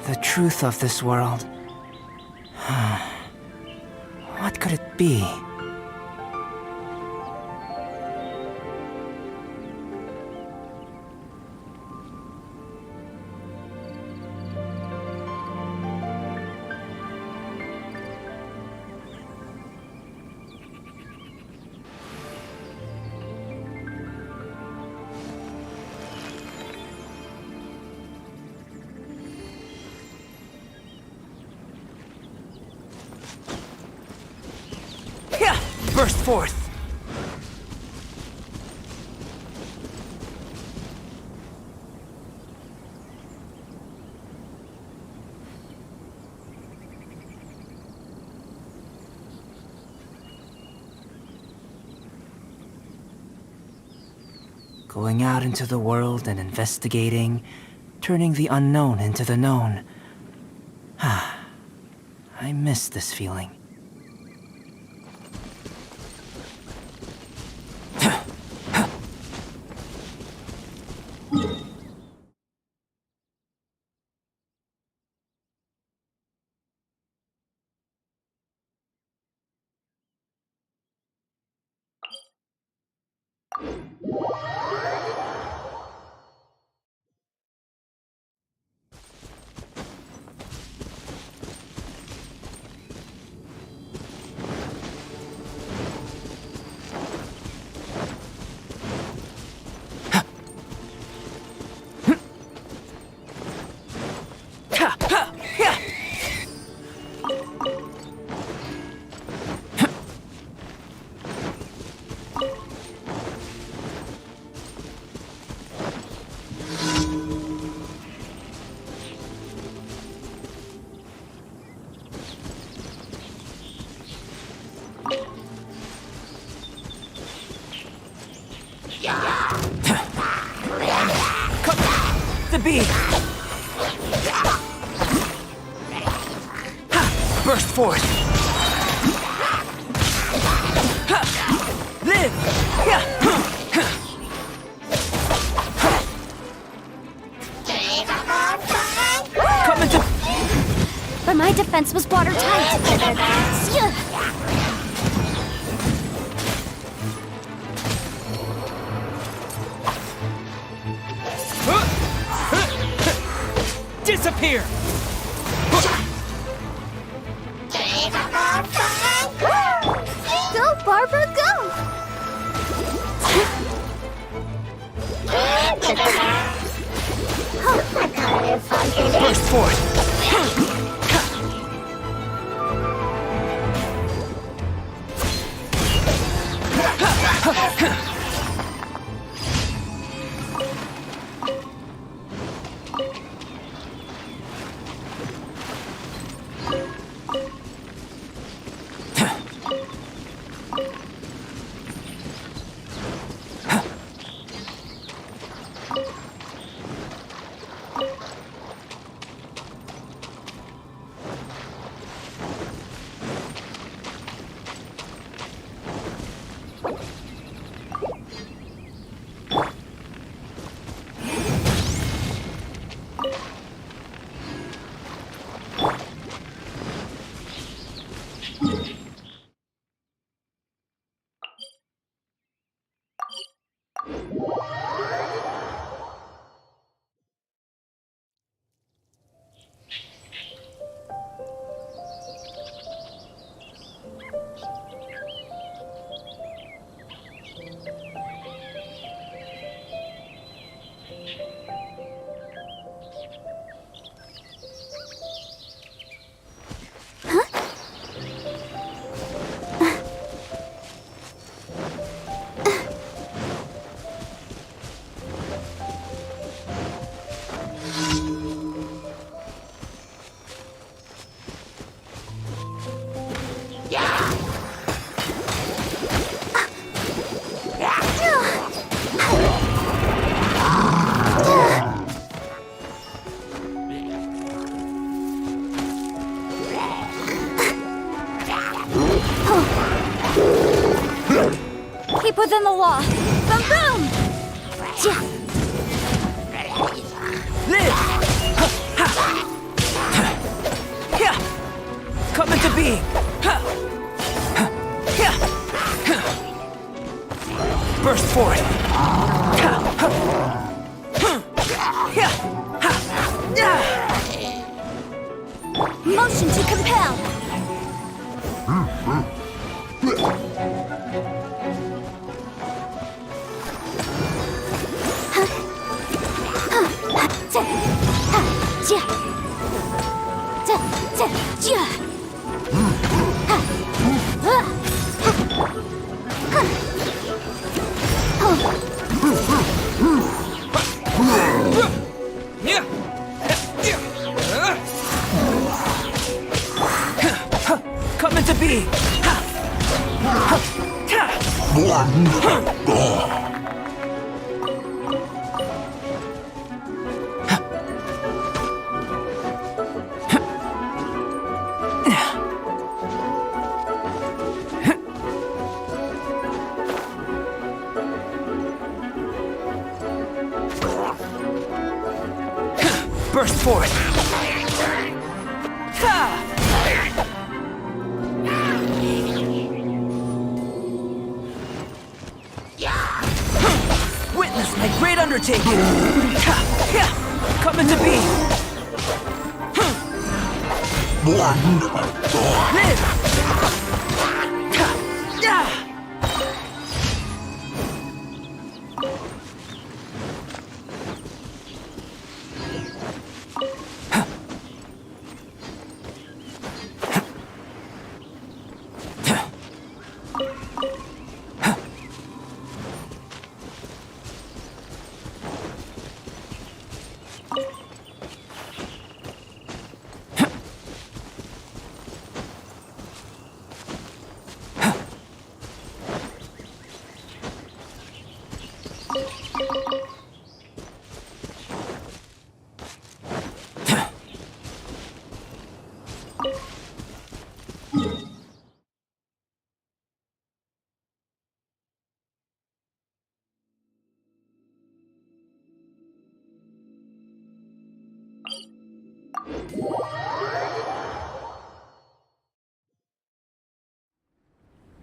The truth of this world. What could it be? Burst forth! Going out into the world and investigating, turning the unknown into the known. I miss this feeling. The bee! Burst forth! Live! Come into... But my defense was watertight. Disappear! Go, Barbara, go! Burst forth! Keep within the law. Boom, boom! Live! Motion to compel. Come into being! Burst forth! Witness my great undertaking! Come into being! Live!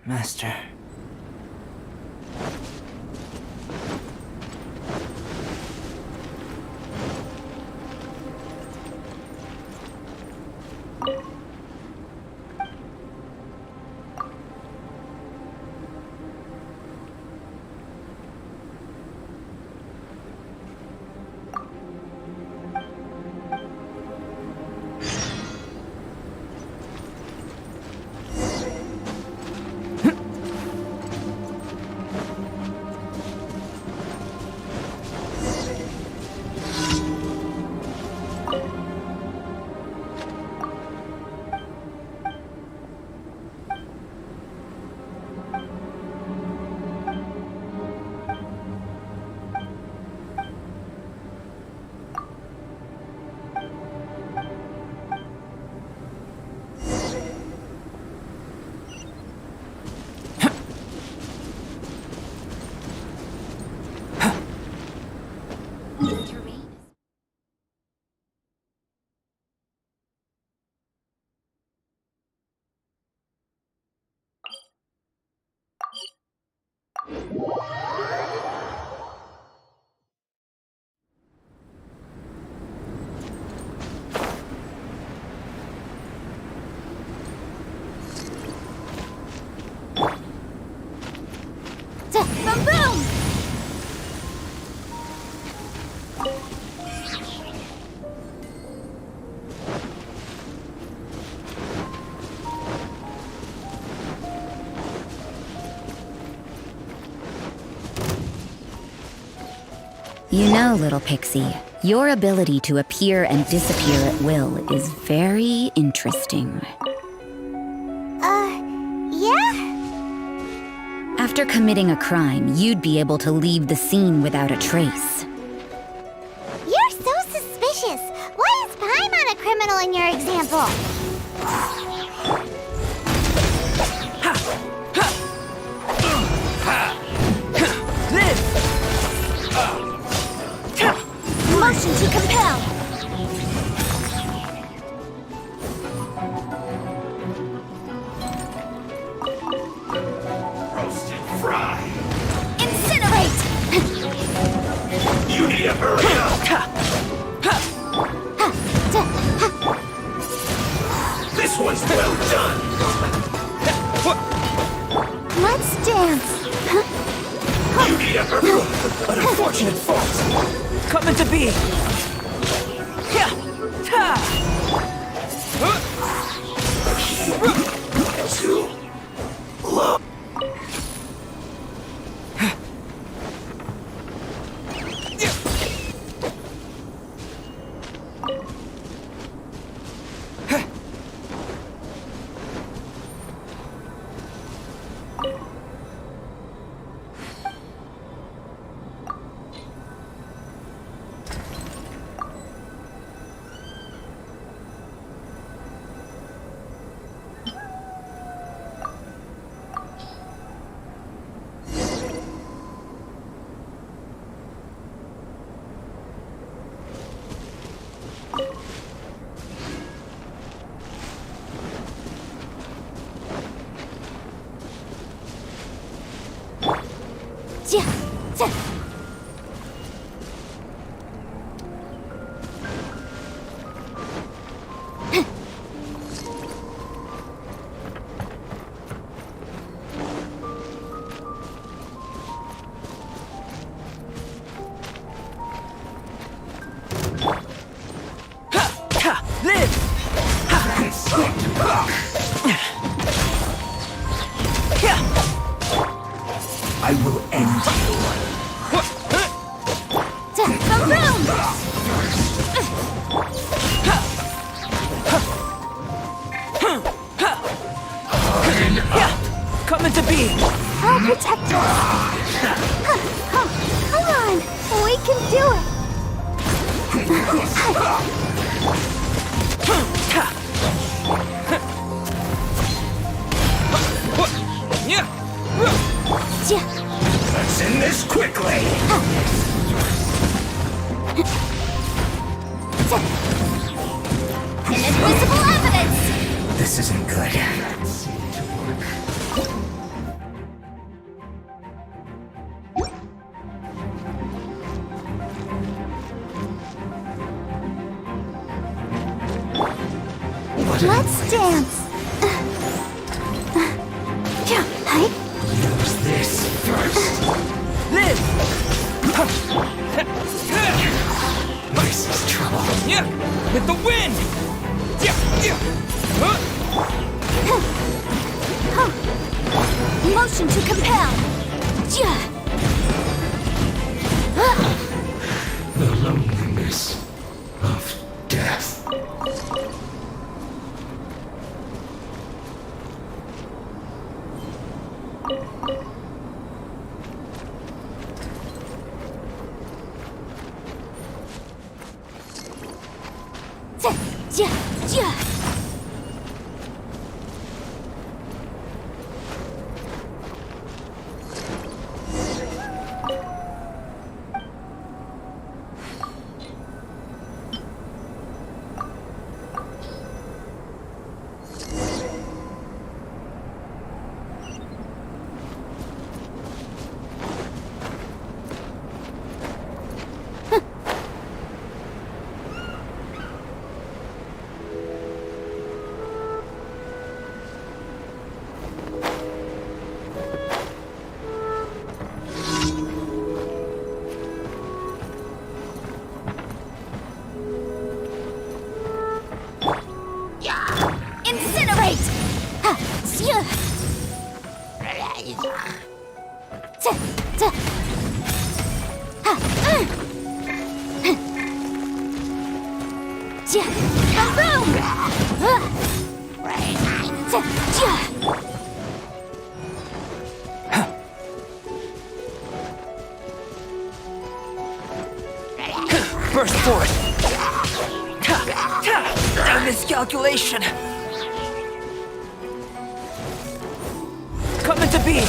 Master. You know, little pixie, your ability to appear and disappear at will is very interesting. Yeah? After committing a crime, you'd be able to leave the scene without a trace. You're so suspicious. Why is Paimon a criminal in your example? Motion to compel. Roast and fry. Incinerate. You need to hurry up. Live! I will end you. Coming to be! I'll protect you. Come on, we can do it. Let's end this quickly. Invisible evidence. This isn't good. Let's dance. Use this first. Live! This is trouble. Yeah! With the wind! Yeah! Yeah! Motion to compel. The loneliness of death. Incinerate! Burst forth! A miscalculation! Coming to be!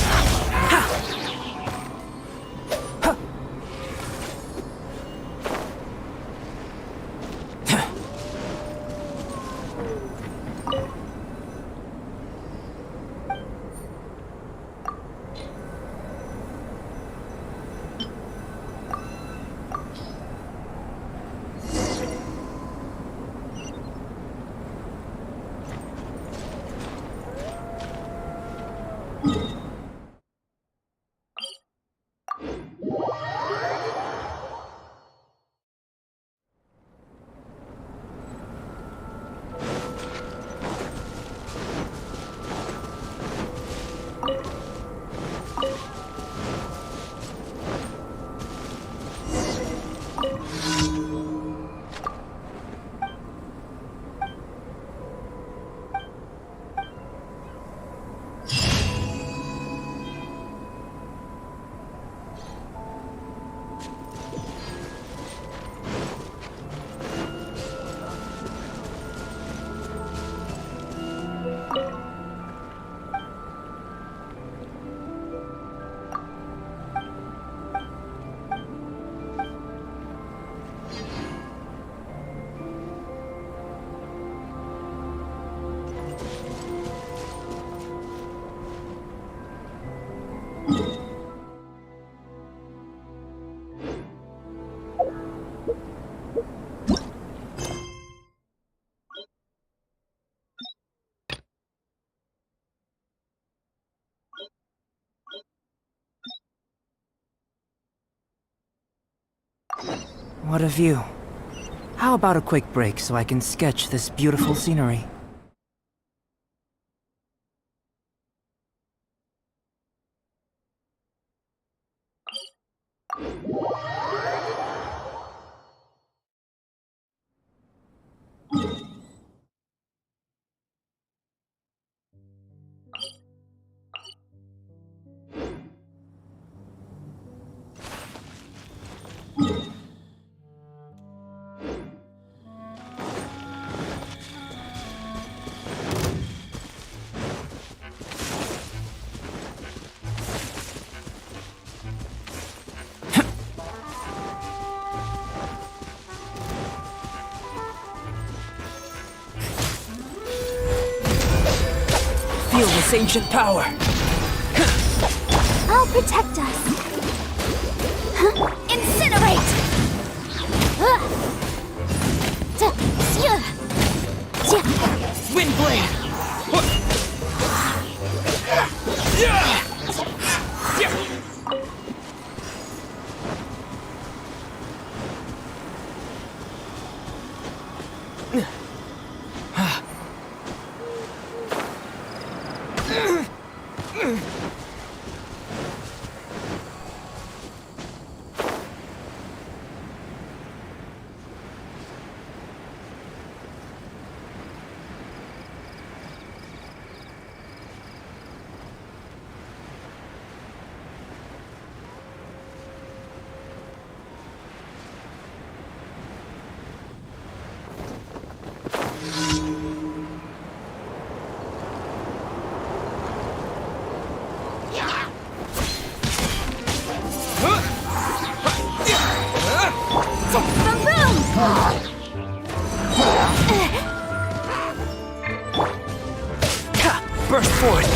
what a view. How about a quick break so I can sketch this beautiful scenery? Feel this ancient power! I'll protect us. Incinerate! Windblade! Burst forward!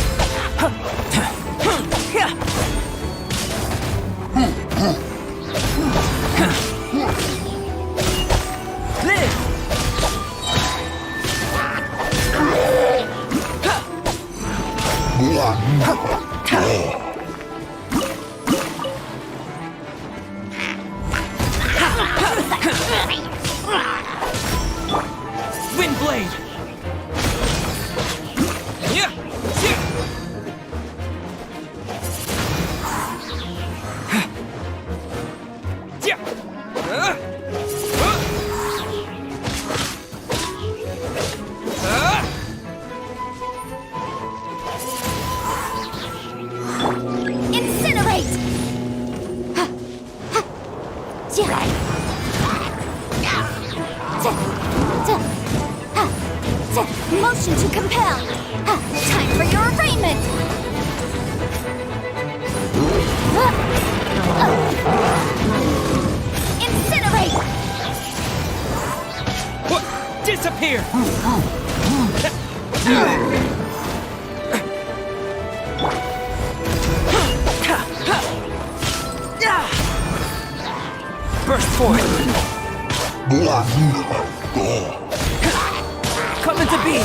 Windblade! Motion to compel. Time for your arraignment. Incinerate. Disappear! Burst forward! Come into being!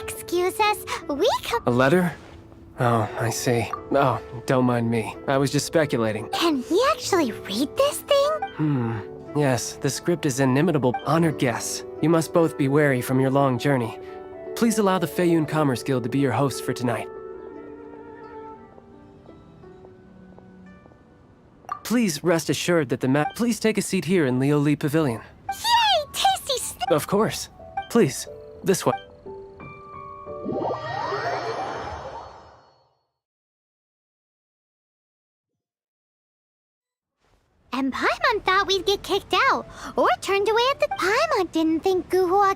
Excuse us, we come. A letter? Oh, I see. Oh, don't mind me. I was just speculating. Can he actually read this thing? Yes, the script is inimitable. Honored guests, you must both be wary from your long journey. Please allow the Feiyun Commerce Guild to be your host for tonight. Please rest assured that Please take a seat here in Leo Lee Pavilion. Yay! Tasty Of course. Please, this way. And Paimon thought we'd get kicked out, or turned away at the... Paimon didn't think Guhua...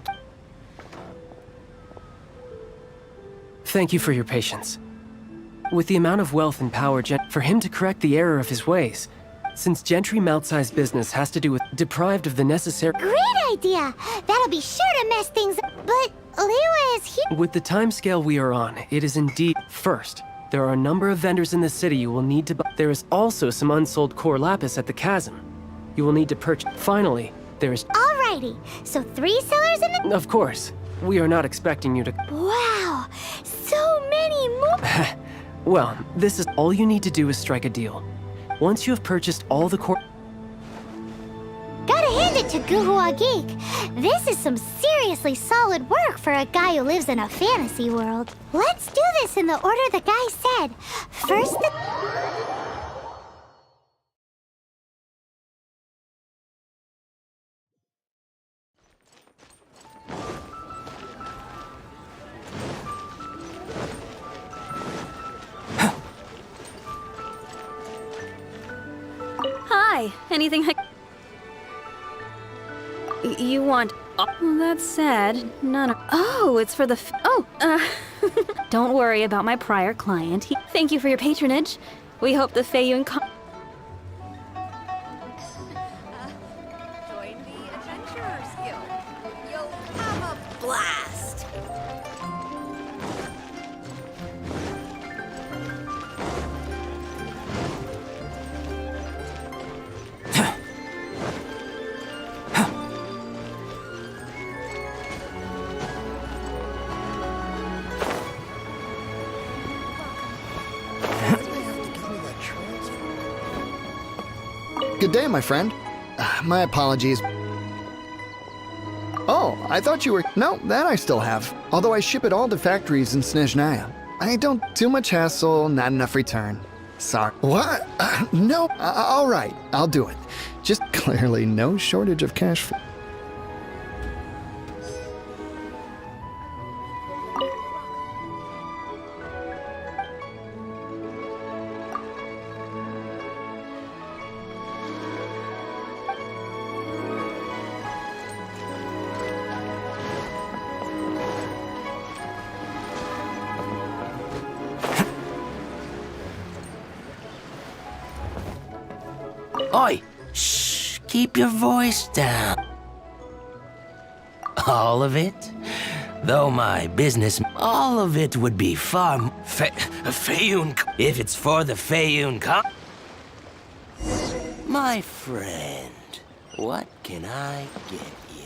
Thank you for your patience. With the amount of wealth and power for him to correct the error of his ways, since Gentry Maltsai's business has to do with deprived of the necessary... Great idea! That'll be sure to mess things up. But Liwa is here... With the timescale we are on, it is indeed... First, there are a number of vendors in the city you will need to buy. There is also some unsold core lapis at the chasm. You will need to purchase... Finally, there is... Alrighty, so 3 sellers in the... Of course, we are not expecting you to... Wow, so many more... Well, this is... All you need to do is strike a deal. Once you have purchased all the core... Gotta hand it to Guhua Geek. This is some seriously solid work for a guy who lives in a fantasy world. Let's do this in the order the guy said. First the... Hi, anything you want? Oh, that's sad. None. Oh, it's for the. Don't worry about my prior client. Thank you for your patronage. We hope the Feiyun. Join the Adventurers Guild. You'll have a blast. Good day, my friend. My apologies. Oh, I thought you were... No, that I still have. Although I ship it all to factories in Snezhnaya. I don't... Too much hassle, not enough return. Sorry. What? No. All right, I'll do it. Just clearly no shortage of cash flow. Oi! Shh! Keep your voice down. All of it? Though my business, all of it would be far... Feiyun... If it's for the Feiyun... My friend, what can I get you?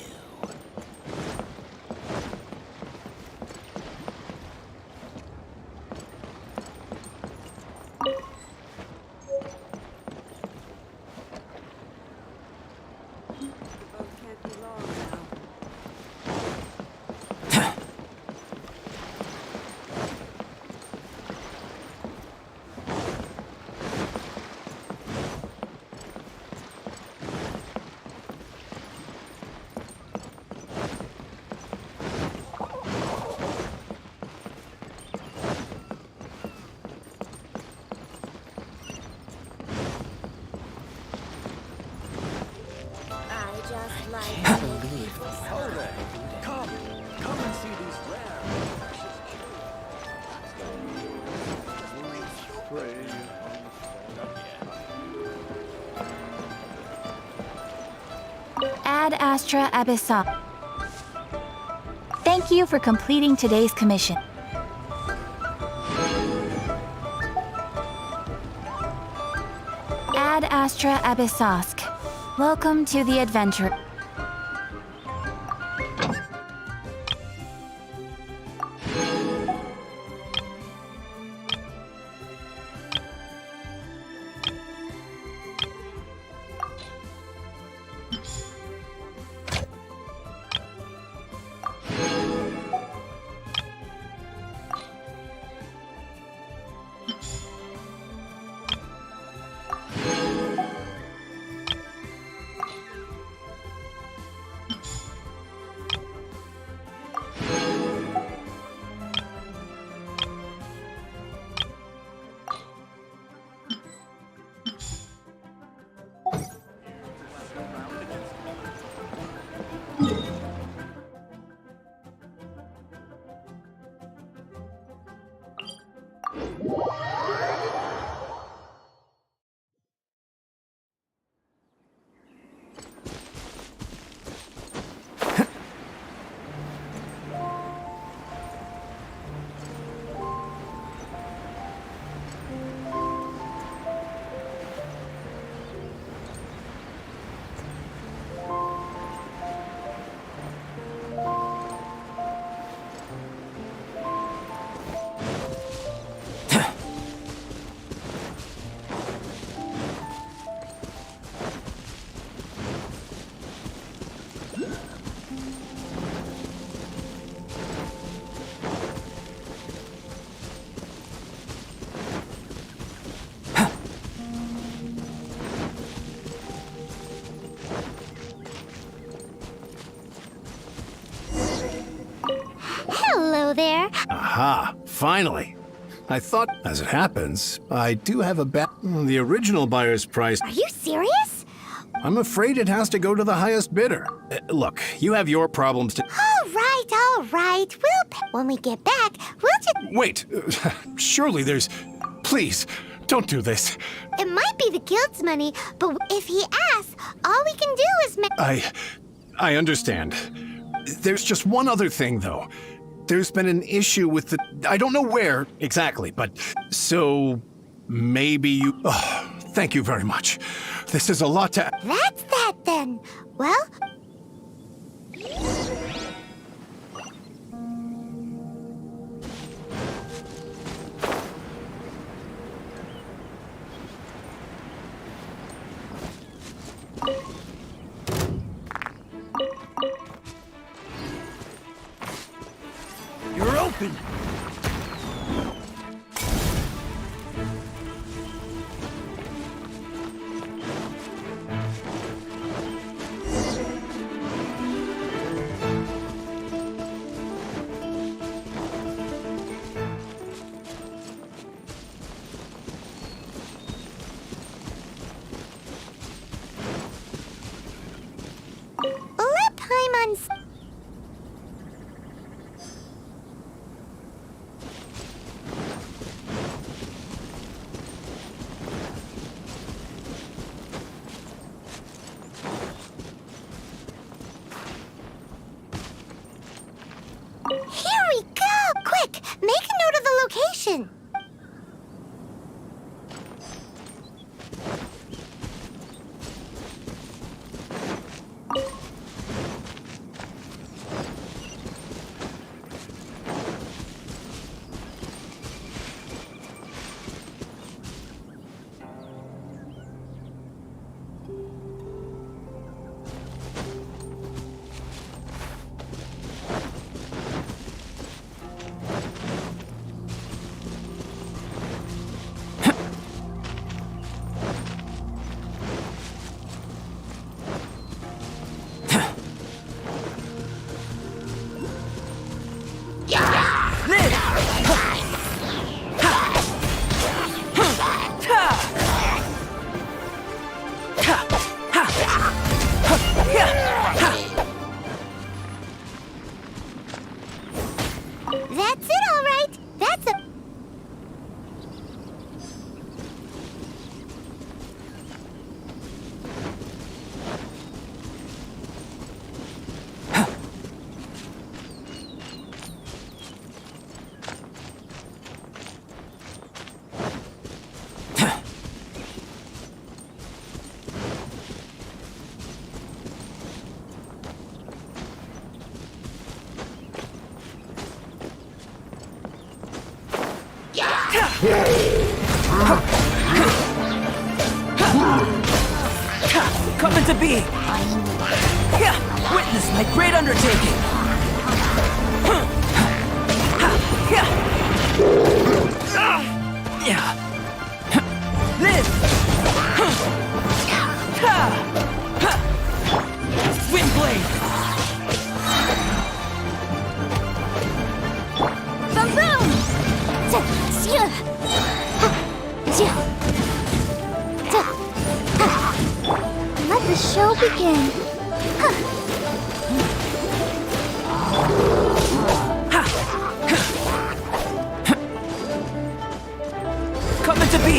Ad Astra Abyssa. Thank you for completing today's commission. Ad Astra Abyssosk. Welcome to the adventure. finally. I thought, as it happens, I do have the original buyer's price. Are you serious? I'm afraid it has to go to the highest bidder. Look, you have your problems to... All right. When we get back, we'll just... Wait, surely there's... Please, don't do this. It might be the guild's money, but if he asks, all we can do is make... I understand. There's just one other thing, though. There's been an issue with the... I don't know where exactly, but... So... Maybe you... Oh, thank you very much. This is a lot to... That's that, then. Well... You're open! Let Paimon... Here we go! Quick, make a note of the location. That's it, all right. That's a... Coming to be! Witness my great undertaking! This! Windblade! Let the show begin. Coming to be!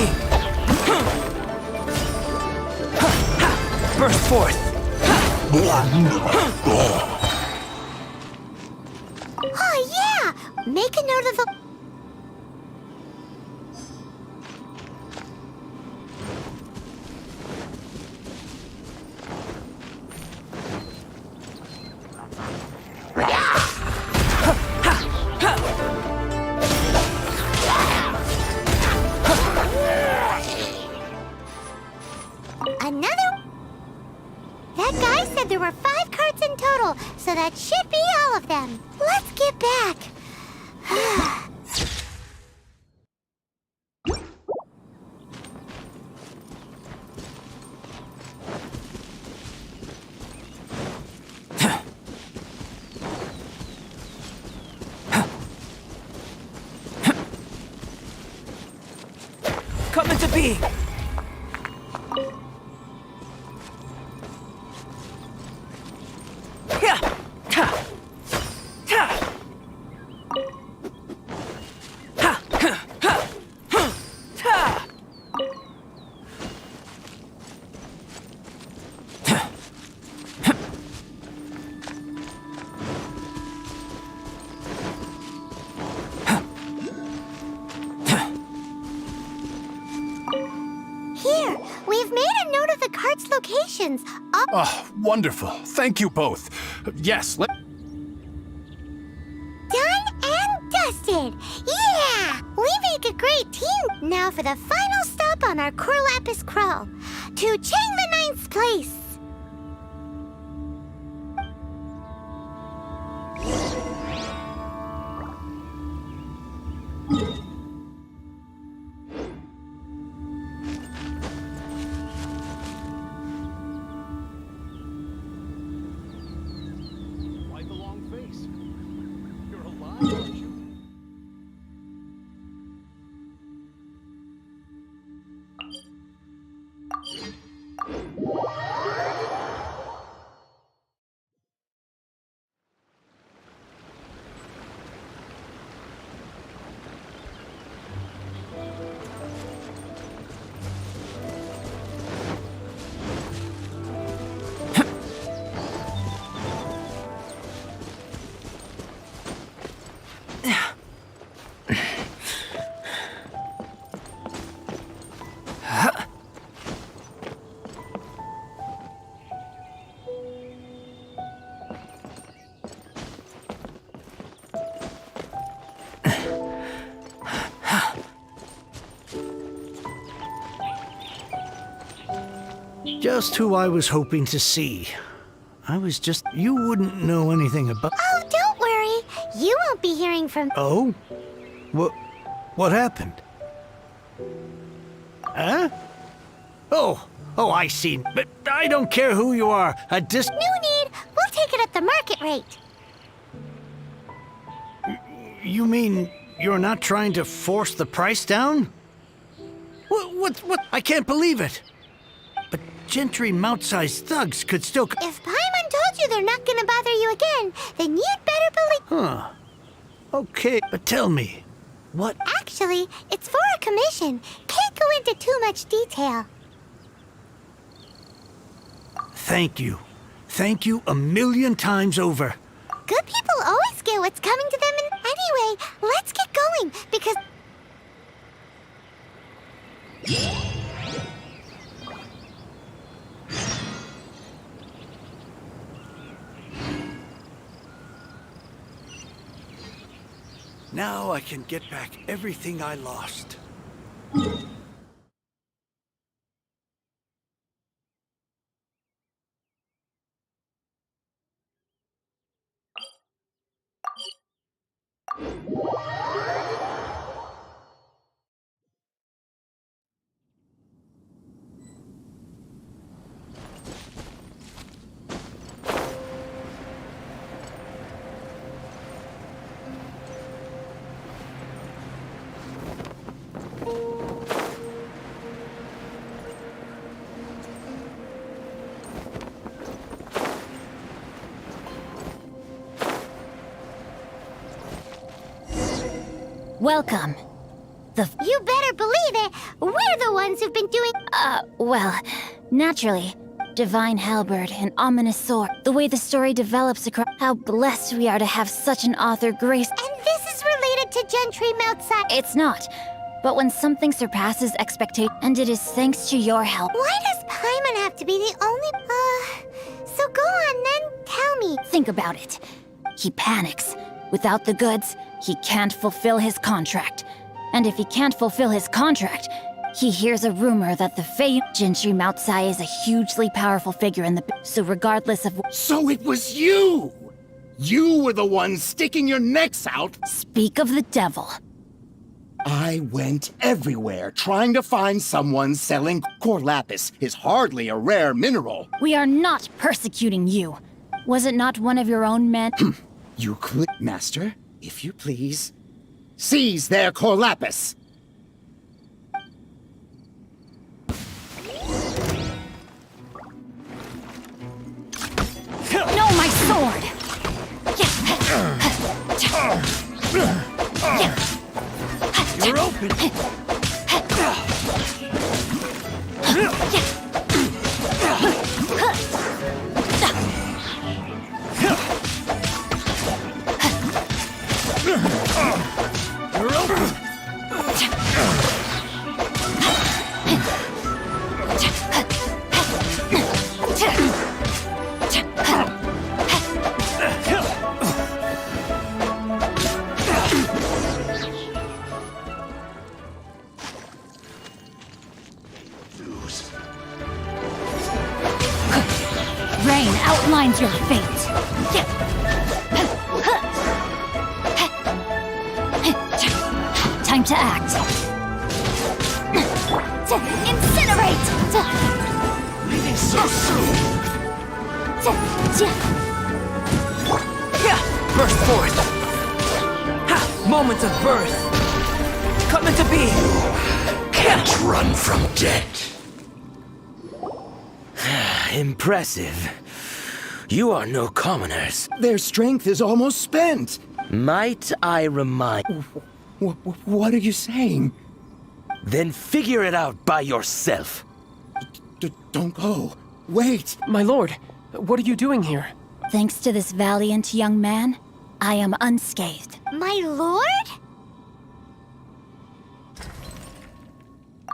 Burst forth! Oh, yeah! Make a note of the... Another... That guy said there were 5 carts in total, so that should be all of them. Let's get back. come into being! Yeah! Ta! Ta! Ha! Ha! Ha! Ha! Ta! Here, we've made a note of the cart's locations. Oh, wonderful. Thank you both. Yes, let. Done and dusted! Yeah! We make a great team! Now for the final stop on our Corlapis crawl. To Chang the Ninth's place! Why the long face? You're alive, aren't you? Just who I was hoping to see. You wouldn't know anything about... Oh, don't worry. You won't be hearing from... Oh? What happened? Huh? Oh, I see. But I don't care who you are. No need. We'll take it at the market rate. You mean you're not trying to force the price down? What? I can't believe it. But gentry mount-sized thugs could still... If Paimon told you they're not gonna bother you again, then you'd better believe... Huh. Okay, but tell me, what... Actually, it's for a commission. Can't go into too much detail. Thank you. Thank you a million times over. Good people always get what's coming to them anyway, let's get going, because... Now I can get back everything I lost. Welcome. You better believe it! We're the ones who've been doing... Well, naturally. Divine halberd and ominous sword. The way the story develops across... How blessed we are to have such an author grace... And this is related to Gentry Moutside... It's not. But when something surpasses expectation, and it is thanks to your help... Why does Paimon have to be the only... So go on then, tell me. Think about it. He panics. Without the goods, he can't fulfill his contract. And if he can't fulfill his contract, he hears a rumor that the Gentry Moutsai is a hugely powerful figure in the... So regardless of... So it was you! You were the one sticking your necks out! Speak of the devil. I went everywhere trying to find someone selling Corlapis is hardly a rare mineral. We are not persecuting you. Was it not one of your own men? You could, Master, if you please. Seize their Corlapis! Rain outlines your fate. Time to act. Incinerate! Leaving so soon. Burst forth! Ha! Moment of birth! Come into being! Can't run from death. Impressive. You are no commoners. Their strength is almost spent. Might I remind... What are you saying? Then figure it out by yourself. Don't go. Wait. My lord, what are you doing here? Thanks to this valiant young man, I am unscathed. My lord?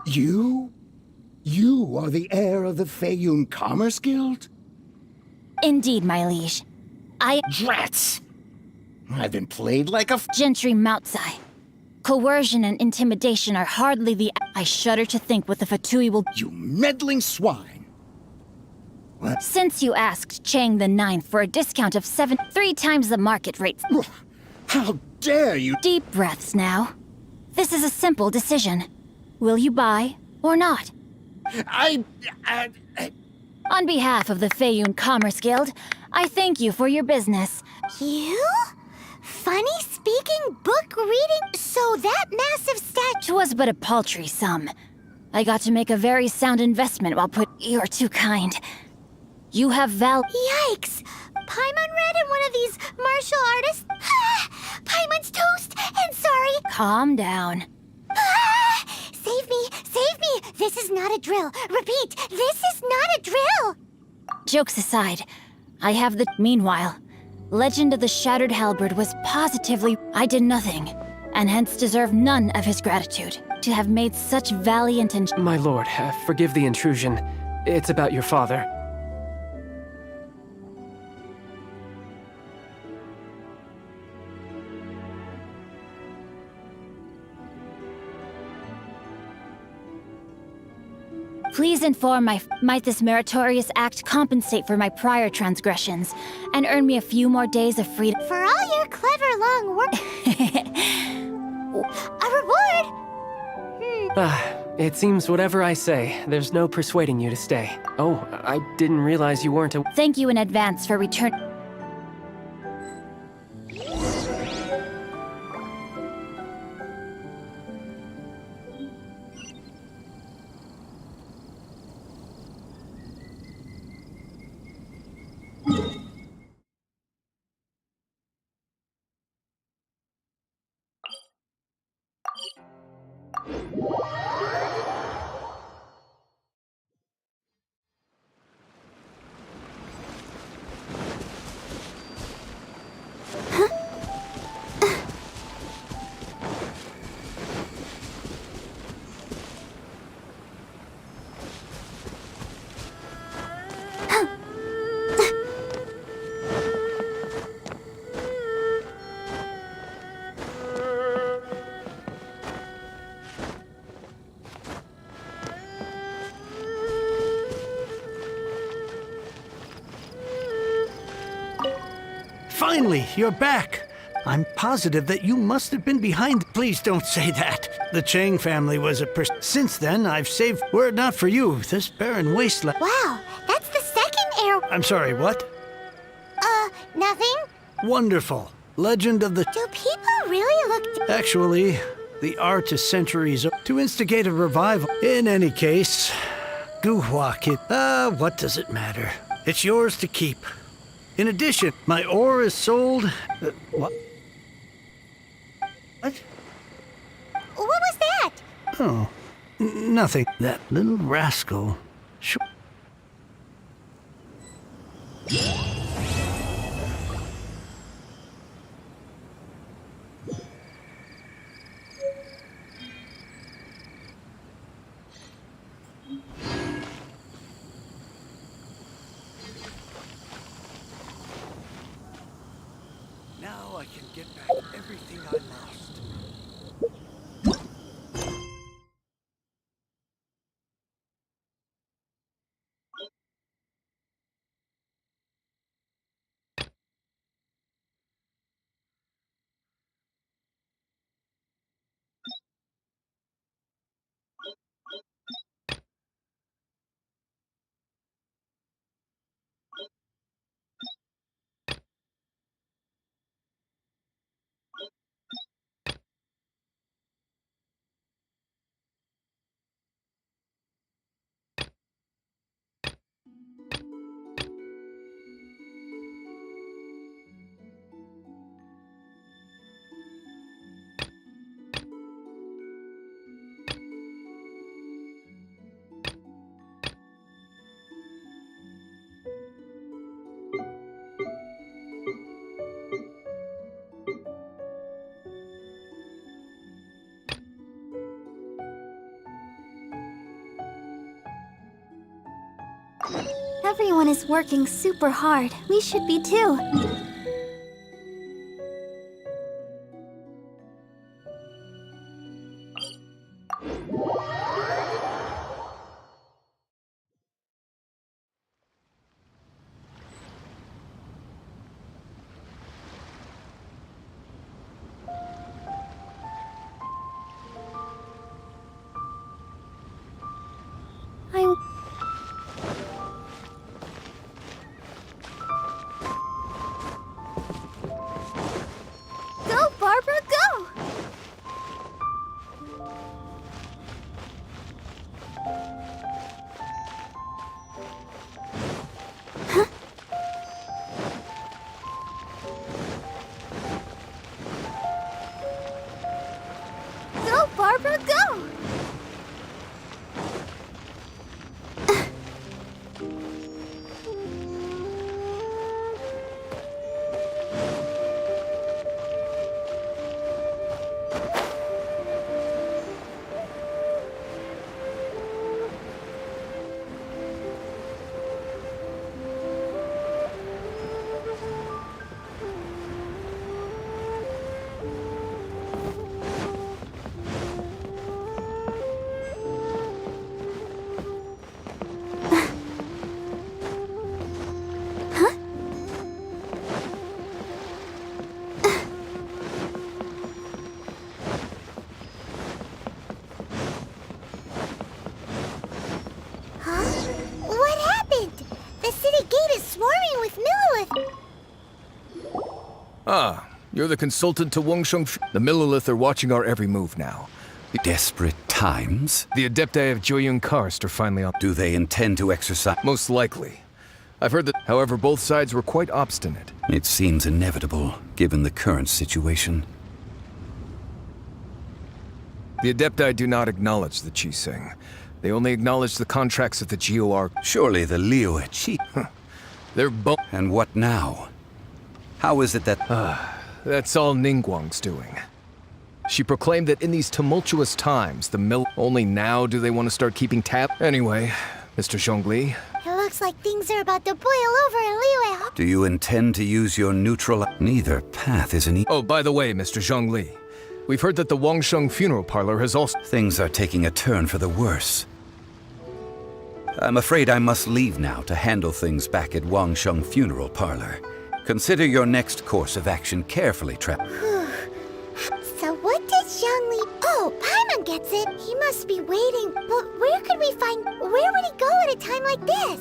You? You are the heir of the Feiyun Commerce Guild? Indeed, my liege. Drats! I've been played like a Gentry Moutsai. Coercion and intimidation are hardly the... I shudder to think what the Fatui will... You meddling swine! What? Since you asked Chang the Ninth for a discount of 3 times the market rate... How dare you... Deep breaths now. This is a simple decision. Will you buy or not? On behalf of the Feiyun Commerce Guild, I thank you for your business. You? Funny speaking, book reading? So that massive statue... Twas but a paltry sum. I got to make a very sound investment while You're too kind. You have Yikes! Paimon read in one of these martial artists... Paimon's toast, and sorry... Calm down. Save me! Save me! This is not a drill. Repeat, this is not a drill! Jokes aside, I have the... Meanwhile, Legend of the Shattered Halberd was positively... I did nothing, and hence deserve none of his gratitude. To have made such valiant and... My lord, forgive the intrusion. It's about your father. Please inform might this meritorious act compensate for my prior transgressions, and earn me a few more days of freedom. For all your clever long work... A reward? It seems whatever I say, there's no persuading you to stay. Oh, I didn't realize you weren't a... Thank you in advance for return... Finally, you're back. I'm positive that you must have been behind. Please don't say that. The Chang family was a Since then, I've saved... Were it not for you, this barren wasteland... Wow, that's the second heir... I'm sorry, what? Nothing? Wonderful. Legend of the... Do people really look... Actually, the art is centuries old. To instigate a revival. In any case, Guhua Kid. What does it matter? It's yours to keep. In addition, my ore is sold... what? What? What was that? Oh, nothing. That little rascal... get back everything I lost. Everyone is working super hard. We should be too. Go, Barbara, go! Go, Barbara, go! What happened? The city gate is swarming with Millilith. Ah, you're the consultant to Wangsheng. The Millilith are watching our every move now. Desperate times? The Adepti of Joyun Karst are finally on. Do they intend to exercise? Most likely. I've heard that, however, both sides were quite obstinate. It seems inevitable, given the current situation. The Adepti do not acknowledge the Qi-Seng. They only acknowledge the contracts of the GOR. Surely the Liu Qi. They're both. And what now? How is it that... That's all Ningguang's doing. She proclaimed that in these tumultuous times, the mill... Only now do they want to start keeping tab... Anyway, Mr. Zhongli... It looks like things are about to boil over in Liyue. Do you intend to use your neutral... Neither path is an... Oh, by the way, Mr. Zhongli, we've heard that the Wangsheng funeral parlor has also... Things are taking a turn for the worse. I'm afraid I must leave now to handle things back at Wangsheng funeral parlor. Consider your next course of action carefully, Trap. So what did Zhongli... Oh, Paimon gets it. He must be waiting. But where could we find... Where would he go at a time like this?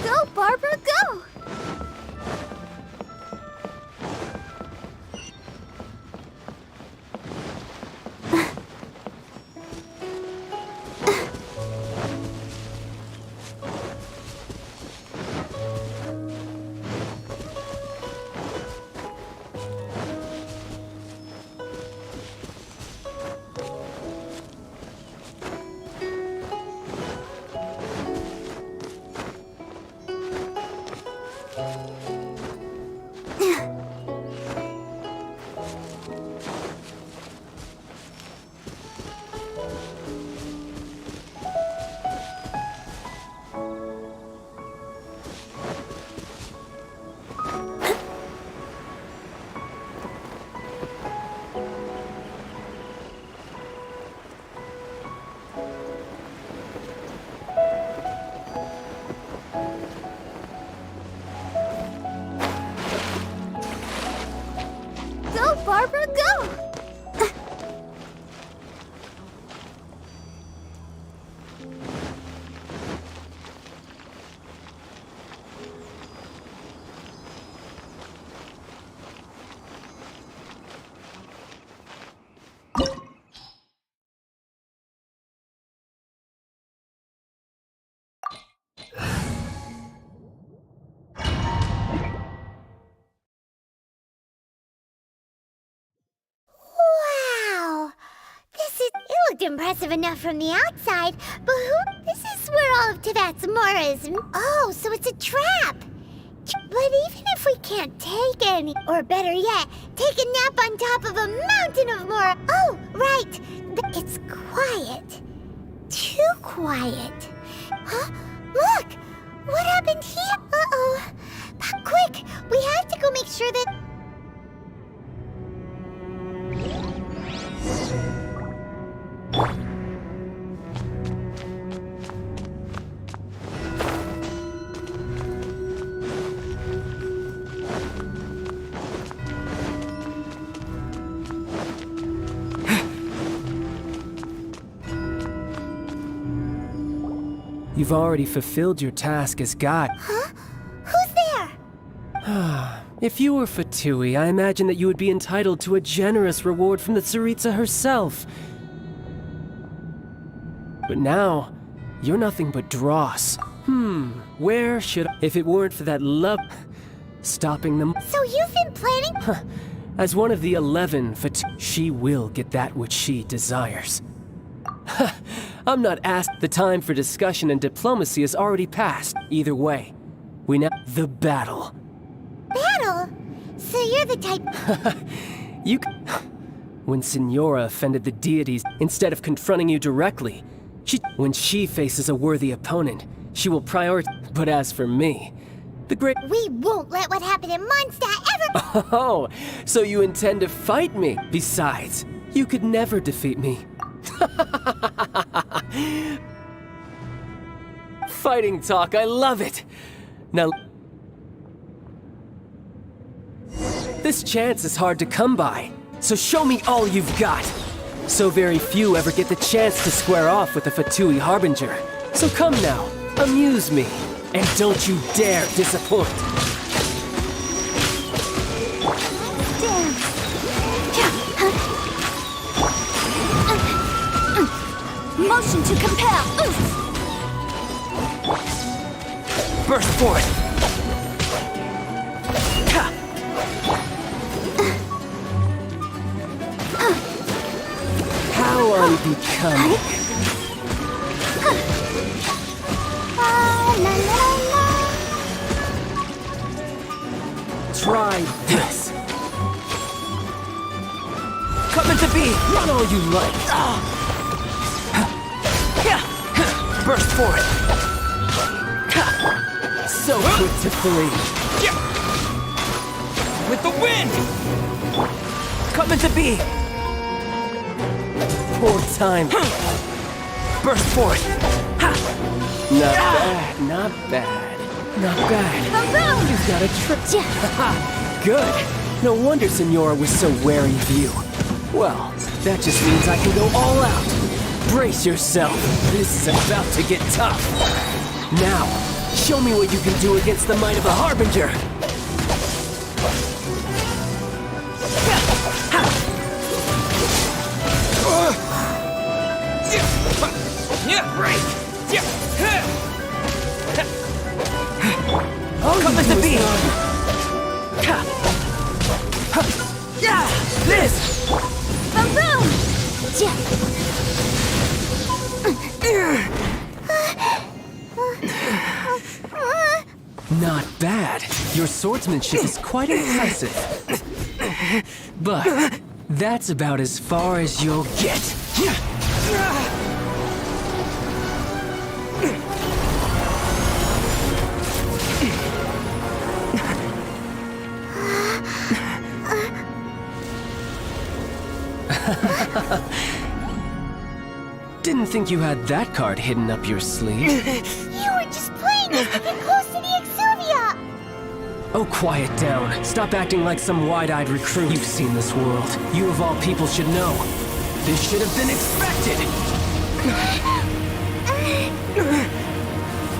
Go, Barbara, go! looked impressive enough from the outside, but who? This is where all of Teyvat's Mora is. Oh, so it's a trap. But even if we can't take any, or better yet, take a nap on top of a mountain of Mora. Oh, right. It's quiet. Too quiet. Huh? Look! What happened here? Uh-oh. Quick! We have to go make sure that... You've already fulfilled your task as guide. Huh? Who's there? If you were Fatui, I imagine that you would be entitled to a generous reward from the Tsaritsa herself. But now, you're nothing but dross. Where should I... If it weren't for that love... stopping them... So you've been planning... As one of the 11 Fatui, she will get that which she desires. I'm not asked. The time for discussion and diplomacy has already passed. Either way, we now... The battle. Battle? So you're the type... You... When Signora offended the deities, instead of confronting you directly, when she faces a worthy opponent, she will prioritize... But as for me, the great... We won't let what happened in Mondstadt ever... Oh, so you intend to fight me? Besides, you could never defeat me. Fighting talk, I love it! Now... This chance is hard to come by, so show me all you've got! So very few ever get the chance to square off with the Fatui Harbinger. So come now, amuse me, and don't you dare disappoint! Motion to compel! Burst forth! How unbecoming! Try this! Come into be! Run all you like! Burst forth! So quick to flee! With the wind! Come into be! Poor time! Burst forth! Not bad, not bad, not bad. You've got a trick. Good! No wonder Signora was so wary of you. Well, that just means I can go all out. Brace yourself. This is about to get tough. Now, show me what you can do against the might of the Harbinger. Oh, come as a beam. This. Not bad. Your swordsmanship is quite impressive. But that's about as far as you'll get. Didn't think you had that card hidden up your sleeve. You were just playing us to get close to the Exuvia! Oh, quiet down. Stop acting like some wide-eyed recruit. You've seen this world. You of all people should know. This should have been expected!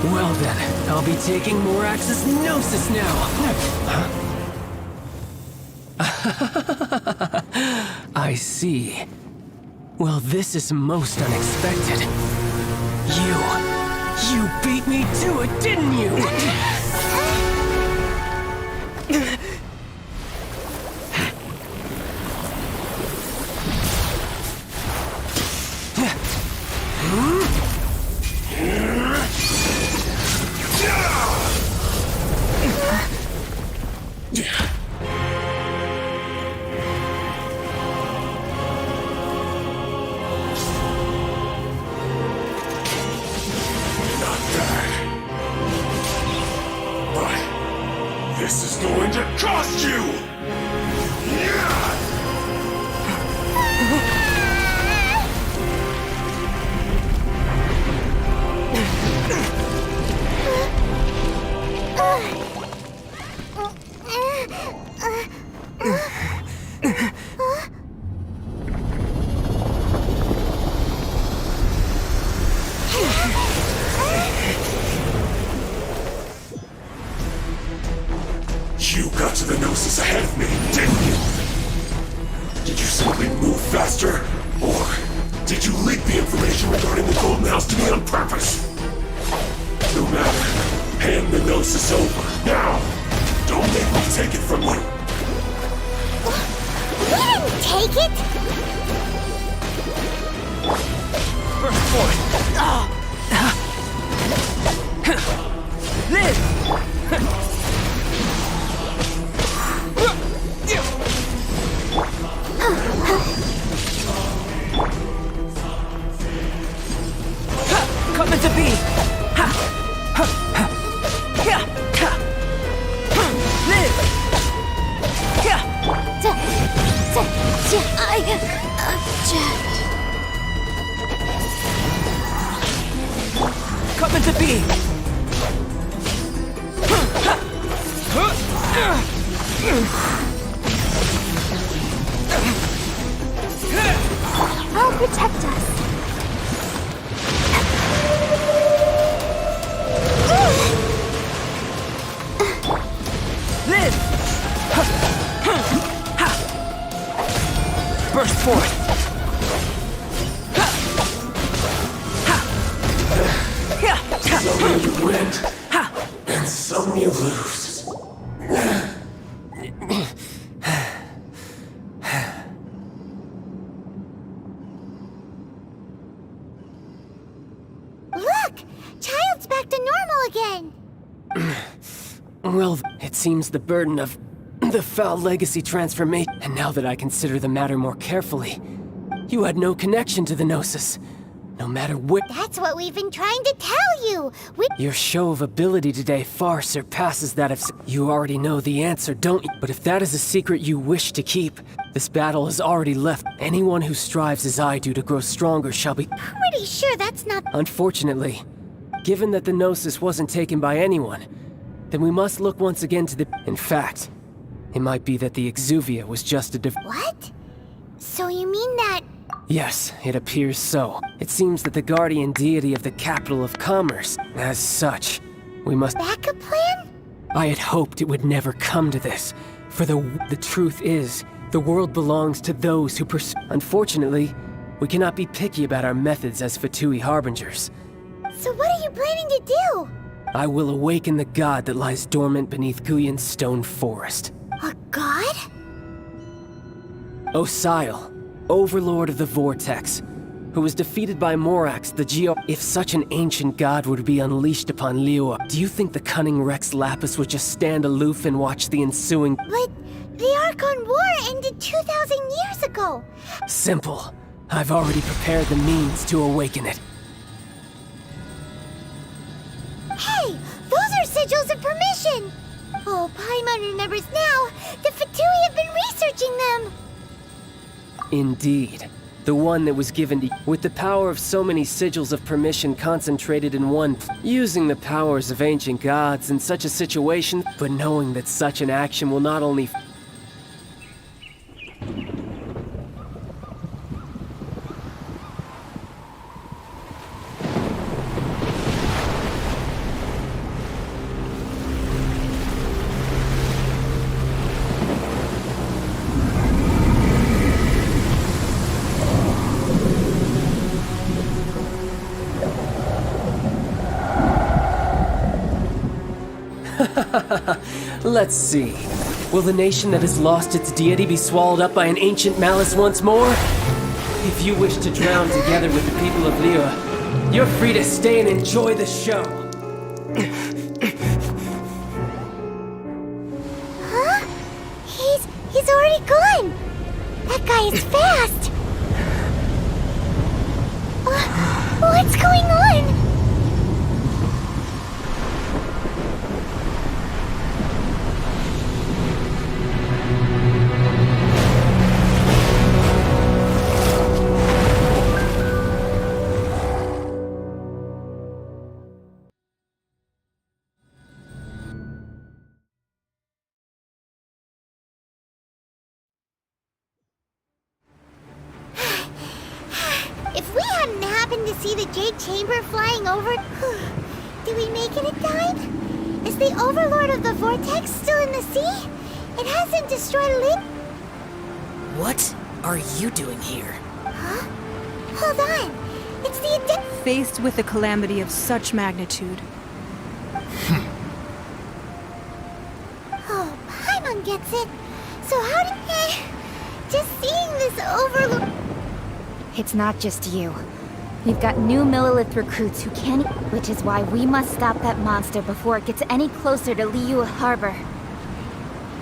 Well then, I'll be taking Morax's Gnosis now! I see. Well, this is most unexpected. You beat me to it, didn't you? imposter? Or did you leak the information regarding the Golden House to me on purpose? No matter. Hand the Gnosis over, now! Don't make me take it from you! We didn't take it! First point! Live! Come into being! Live! Come into being! I'll protect us. Live! Burst forth! Some you win, and some you lose. Look! Child's back to normal again! Well, it seems the burden of the foul legacy transformation. And now that I consider the matter more carefully, you had no connection to the Gnosis. No matter what. That's what we've been trying to tell you! Your show of ability today far surpasses that of. You already know the answer, don't you? But if that is a secret you wish to keep, this battle has already left. Anyone who strives as I do to grow stronger shall be. Pretty sure that's not. Unfortunately, given that the Gnosis wasn't taken by anyone, then we must look once again to the. In fact, it might be that the Exuvia was just a What? So you mean that. Yes, it appears so. It seems that the guardian deity of the capital of commerce, as such, we must. Backup plan? I had hoped it would never come to this, for the truth is, the world belongs to those who pursue. Unfortunately, we cannot be picky about our methods as Fatui harbingers. So what are you planning to do? I will awaken the god that lies dormant beneath Guyon's stone forest. A god? Osile, overlord of the Vortex, who was defeated by Morax the Geo. If such an ancient god were to be unleashed upon Liyue, do you think the cunning Rex Lapis would just stand aloof and watch the ensuing? But the Archon War ended 2,000 years ago. Simple. I've already prepared the means to awaken it. Hey, those are sigils of permission! Oh, Paimon remembers now. The Fatui have been researching them. Indeed. The one that was given to with the power of so many sigils of permission concentrated in one, using the powers of ancient gods in such a situation, but knowing that such an action will not only Let's see. Will the nation that has lost its deity be swallowed up by an ancient malice once more? If you wish to drown together with the people of Liyue, you're free to stay and enjoy the show. Huh? He's already gone. That guy is fast. What's going on? If we hadn't happened to see the Jade Chamber flying over, did we make it in time? Is the Overlord of the Vortex still in the sea? It hasn't destroyed Lin. What are you doing here? Hold on. It's the Faced with a calamity of such magnitude. Oh, Paimon gets it. So how did... just seeing this overlook... It's not just you. We've got new Millilith recruits who can't... Which is why we must stop that monster before it gets any closer to Liyue Harbor.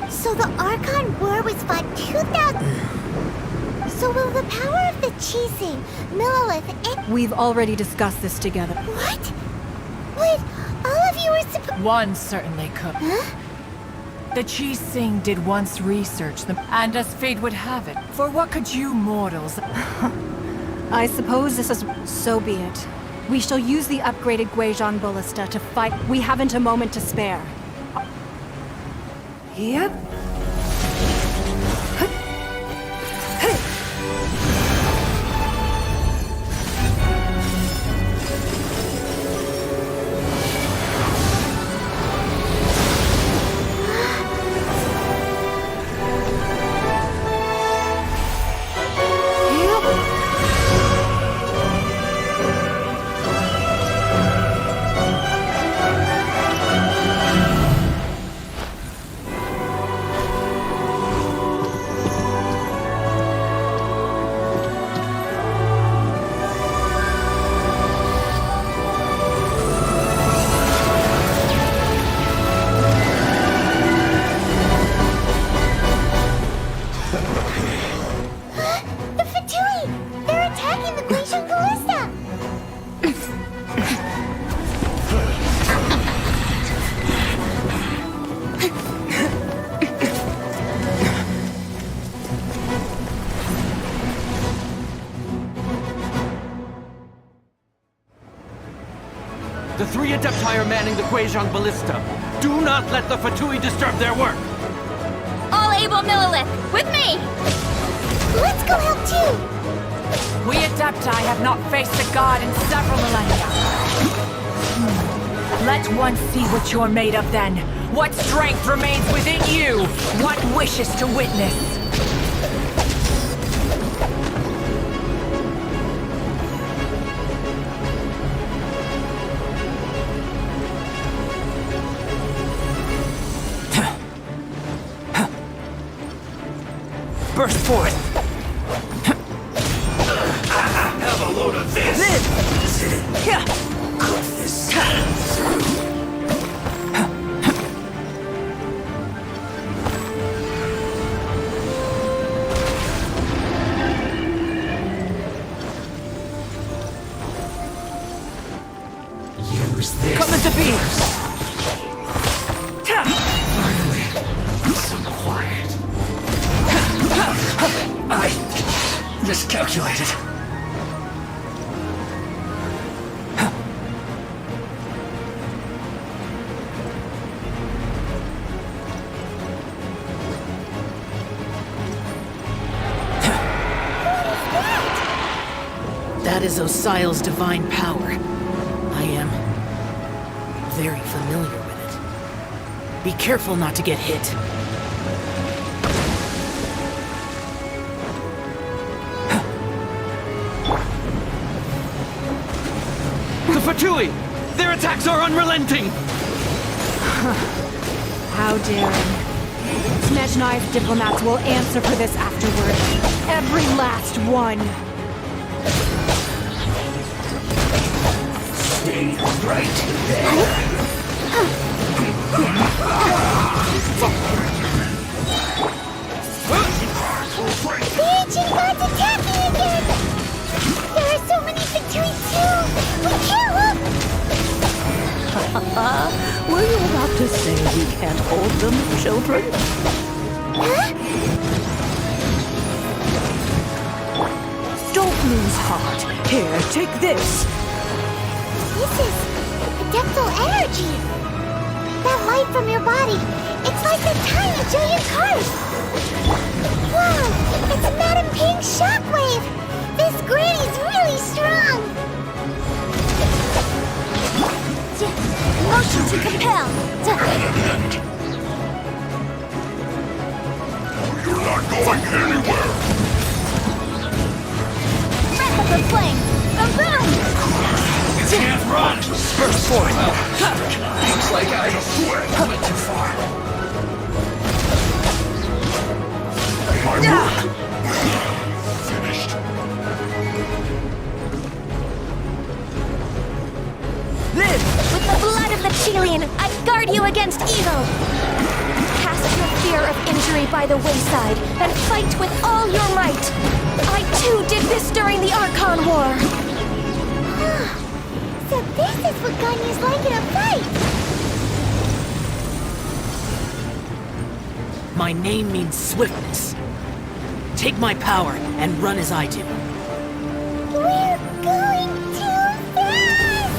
So the Archon War was fought 2,000... So will the power of the Qixing, Millilith, and... We've already discussed this together. What? Wait, all of you were supposed... One certainly could. Huh? The Qixing did once research them, and as fate would have it, for what could you mortals... I suppose this is... So be it. We shall use the upgraded Guizhong Ballista to fight. We haven't a moment to spare. Yep. The three Adepti are manning the Guizhong Ballista. Do not let the Fatui disturb their work! All able Millilith, with me! Let's go help too! We Adepti have not faced a god in several millennia. Let one see what you're made of then. What strength remains within you? What wishes to witness? Burst for it! Have a load of this! Cut this through! Use this. Come into being! Finally, some quiet. I miscalculated. That is Osial's divine power. I am very familiar with it. Be careful not to get hit. The Fatui! Their attacks are unrelenting! How daring. Snezhnai's diplomats will answer for this afterward. Every last one. Stay right there. The ancient gods attacking again! There are so many Fatui too! We can't look! Were you about to say we can't hold them, children? Huh? Don't lose heart. Here, take this. This is adeptal energy! That light from your body, it's like the time you drew your card! Wow, it's a Madame Pink shockwave! This granny's really strong! Motion to compel! You're not going anywhere! the flame! Boom, boom! You can't run! First point! Looks like I went too far. My work! Finished. Live! With the blood of the Chilean, I guard you against evil! Cast your fear of injury by the wayside, and fight with all your might! I too did this during the Archon War! So this is what Ganyu's like in a fight! My name means swiftness. Take my power and run as I do. We're going too fast!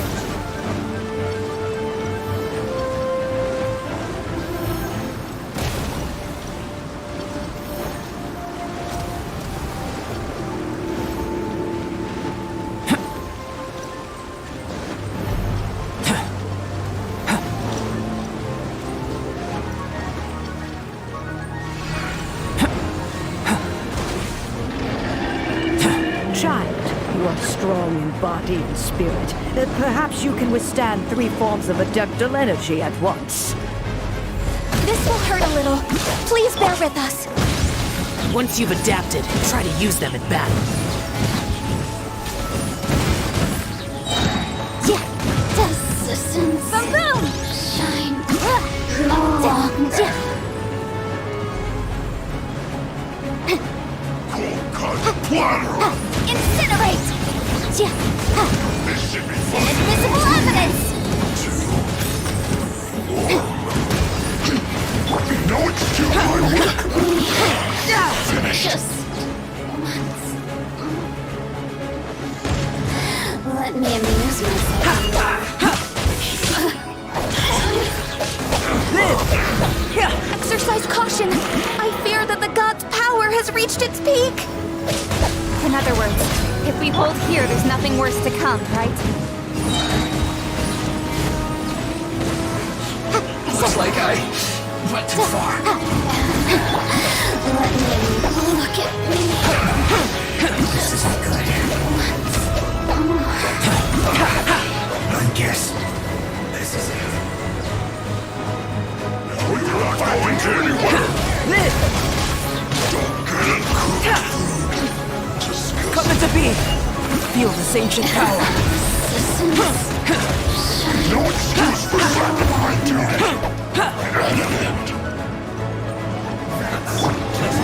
Child, you are strong in body and spirit. Perhaps you can withstand 3 forms of adeptal energy at once. This will hurt a little. Please bear with us. Once you've adapted, try to use them in battle. Boom, boom! Shine. Incinerate! This should be fun. Invisible evidence! No excuse, my work. Finished. Just let me amuse Exercise caution! I fear that the god's power has reached its peak! In other words, if we hold here, there's nothing worse to come, right? Looks like I went too far. Let me look at me. This isn't good. I guess this is it. No, you're not going to anywhere. Don't get it. Come into being! Feel this ancient power. No excuse for slapping my duty.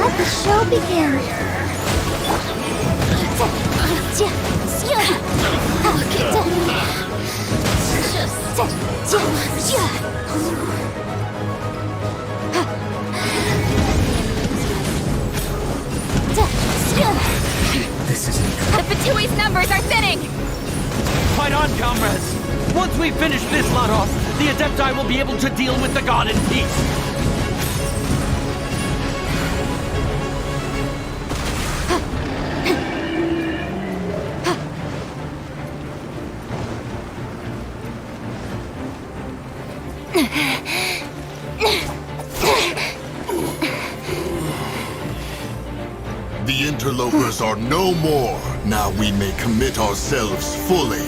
Let the show begin. This isn't good. The Fatui's numbers are thinning! Fight on, comrades! Once we finish this lot off, the Adepti will be able to deal with the god in peace. The interlopers are no more. Now we may commit ourselves fully.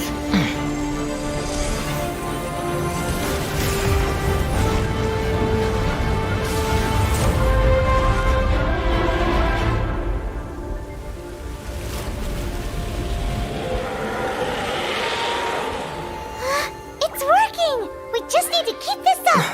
It's working! We just need to keep this up!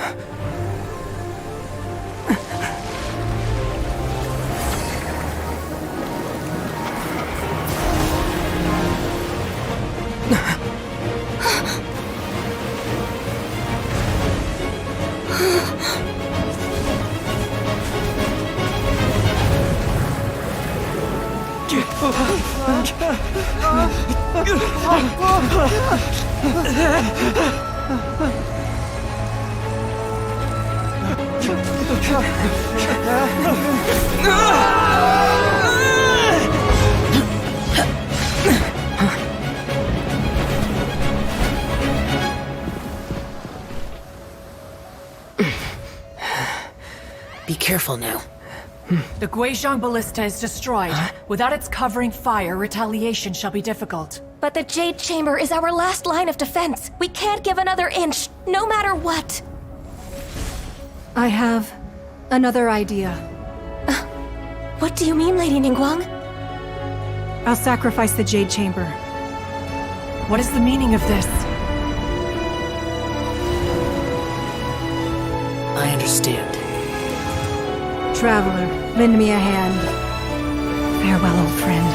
Be careful now. The Guizhong Ballista is destroyed. Without its covering fire, retaliation shall be difficult. But the Jade Chamber is our last line of defense. We can't give another inch, no matter what. I have another idea. What do you mean, Lady Ningguang? I'll sacrifice the Jade Chamber. What is the meaning of this? I understand. Traveler, lend me a hand. Farewell, old friend.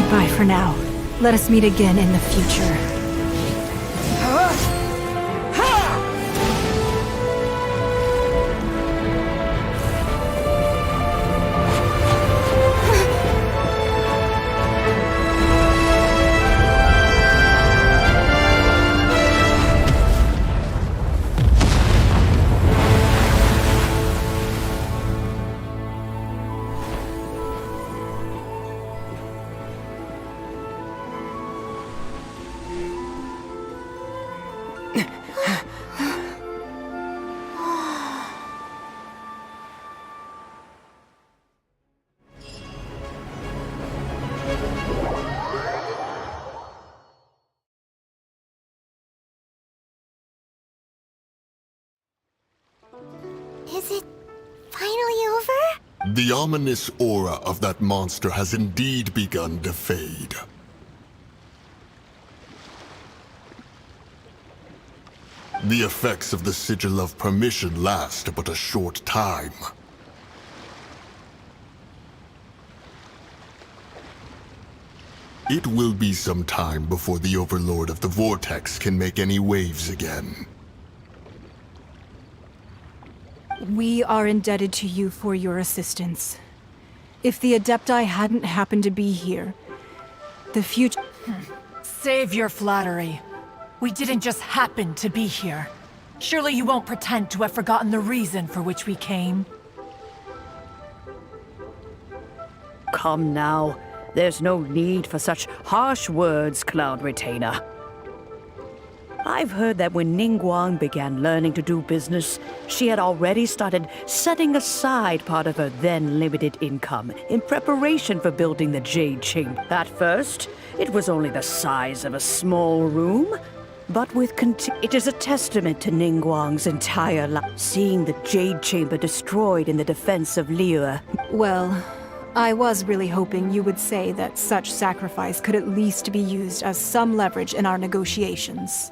Goodbye for now. Let us meet again in the future. Is it finally over? The ominous aura of that monster has indeed begun to fade. The effects of the Sigil of Permission last but a short time. It will be some time before the Overlord of the Vortex can make any waves again. We are indebted to you for your assistance. If the Adepti hadn't happened to be here, the future... Save your flattery. We didn't just happen to be here. Surely you won't pretend to have forgotten the reason for which we came. Come now. There's no need for such harsh words, Cloud Retainer. I've heard that when Ningguang began learning to do business, she had already started setting aside part of her then limited income in preparation for building the Jade Chamber. At first, it was only the size of a small room, but with it is a testament to Ningguang's entire life, seeing the Jade Chamber destroyed in the defense of Liyue. Well, I was really hoping you would say that such sacrifice could at least be used as some leverage in our negotiations.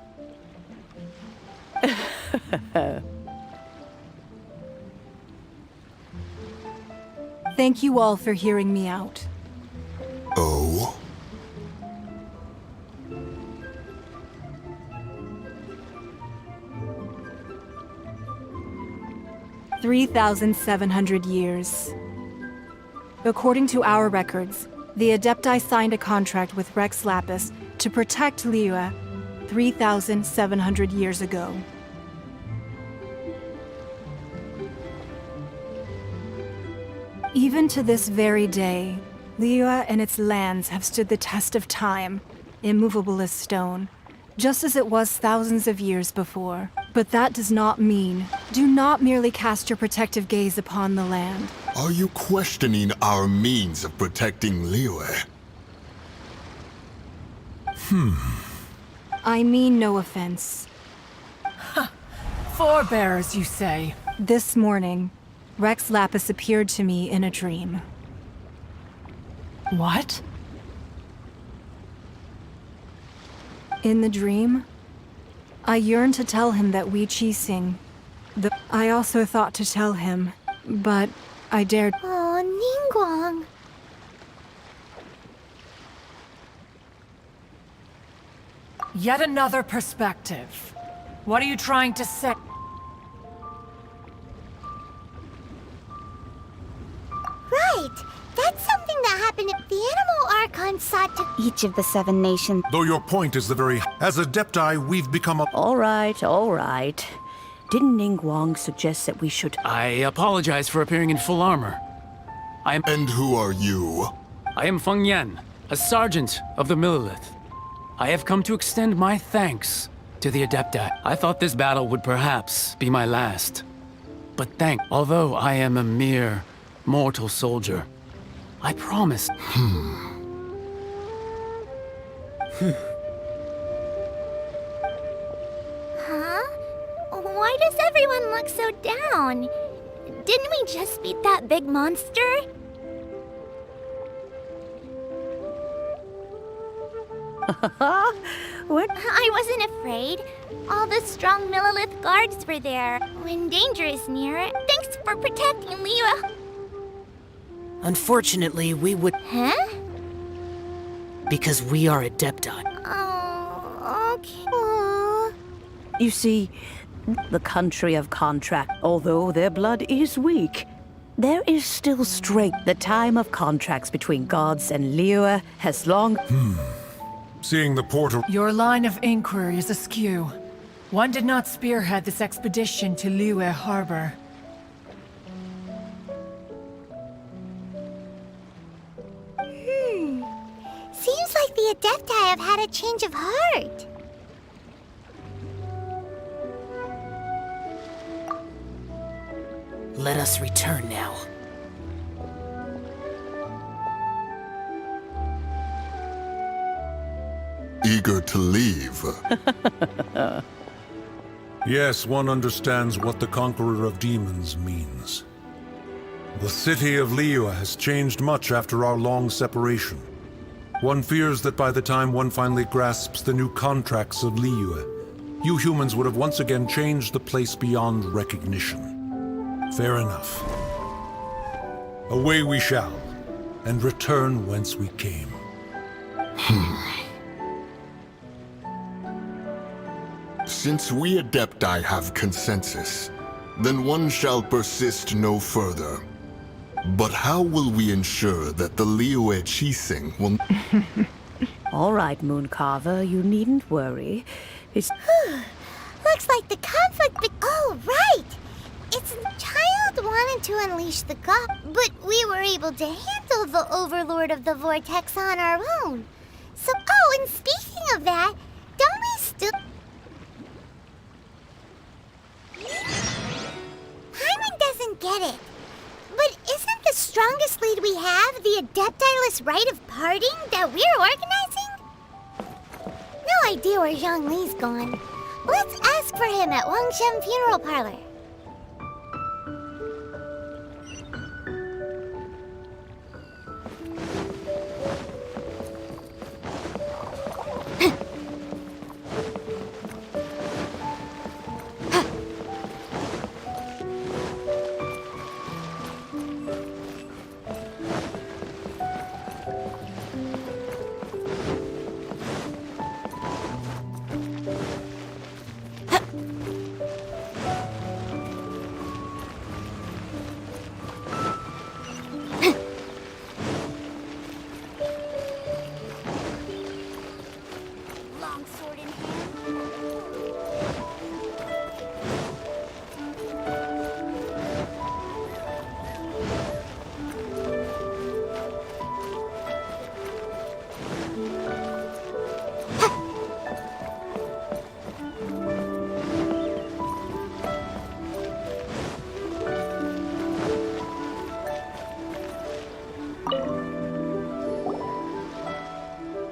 Thank you all for hearing me out. Oh? 3,700 years. According to our records, the Adepti signed a contract with Rex Lapis to protect Liyue 3,700 years ago. Even to this very day, Liyue and its lands have stood the test of time, immovable as stone, just as it was thousands of years before. But that does not mean, do not merely cast your protective gaze upon the land. Are you questioning our means of protecting Liyue? I mean no offense. Forebears, you say? This morning, Rex Lapis appeared to me in a dream. What? In the dream, I yearned to tell him that Wei Qixing... I also thought to tell him, but I dared... Oh, Ningguang. Yet another perspective. What are you trying to say? Right! That's something that happened if the Animal Archon sought to... Each of the 7 nations... Though your point is the very... As Adepti, we've become a... All right, all right. Didn't Ningguang suggest that we should... I apologize for appearing in full armor. And who are you? I am Feng Yan, a sergeant of the Millilith. I have come to extend my thanks to the Adepti. I thought this battle would perhaps be my last. but thank. Although I am a mere mortal soldier, I promise. Huh? Why does everyone look so down? Didn't we just beat that big monster? What? I wasn't afraid. All the strong Millilith guards were there. When danger is near, thanks for protecting Liyue. Unfortunately, we would. Huh? Because we are Adepti. Oh, okay. You see, the country of contract, although their blood is weak, there is still strength. The time of contracts between gods and Liyue has long... Seeing the portal... Your line of inquiry is askew. One did not spearhead this expedition to Liyue Harbor. Seems like the Adepti have had a change of heart. Let us return now. Eager to leave. Yes, one understands what the Conqueror of Demons means. The city of Liyue has changed much after our long separation. One fears that by the time one finally grasps the new contracts of Liyue, you humans would have once again changed the place beyond recognition. Fair enough. Away we shall, and return whence we came. Since we Adepti have consensus, then one shall persist no further. But how will we ensure that the Liyue Chising will... All right, Mooncarver, you needn't worry. It's... Looks like the conflict oh, right! It's the child wanted to unleash the god, but we were able to handle the Overlord of the Vortex on our own. So, oh, and speaking of that, don't we still... Paimon doesn't get it. But isn't the strongest lead we have the Adepti-less rite of parting that we're organizing? No idea where Zhongli's gone. Let's ask for him at Wangshen Funeral Parlor.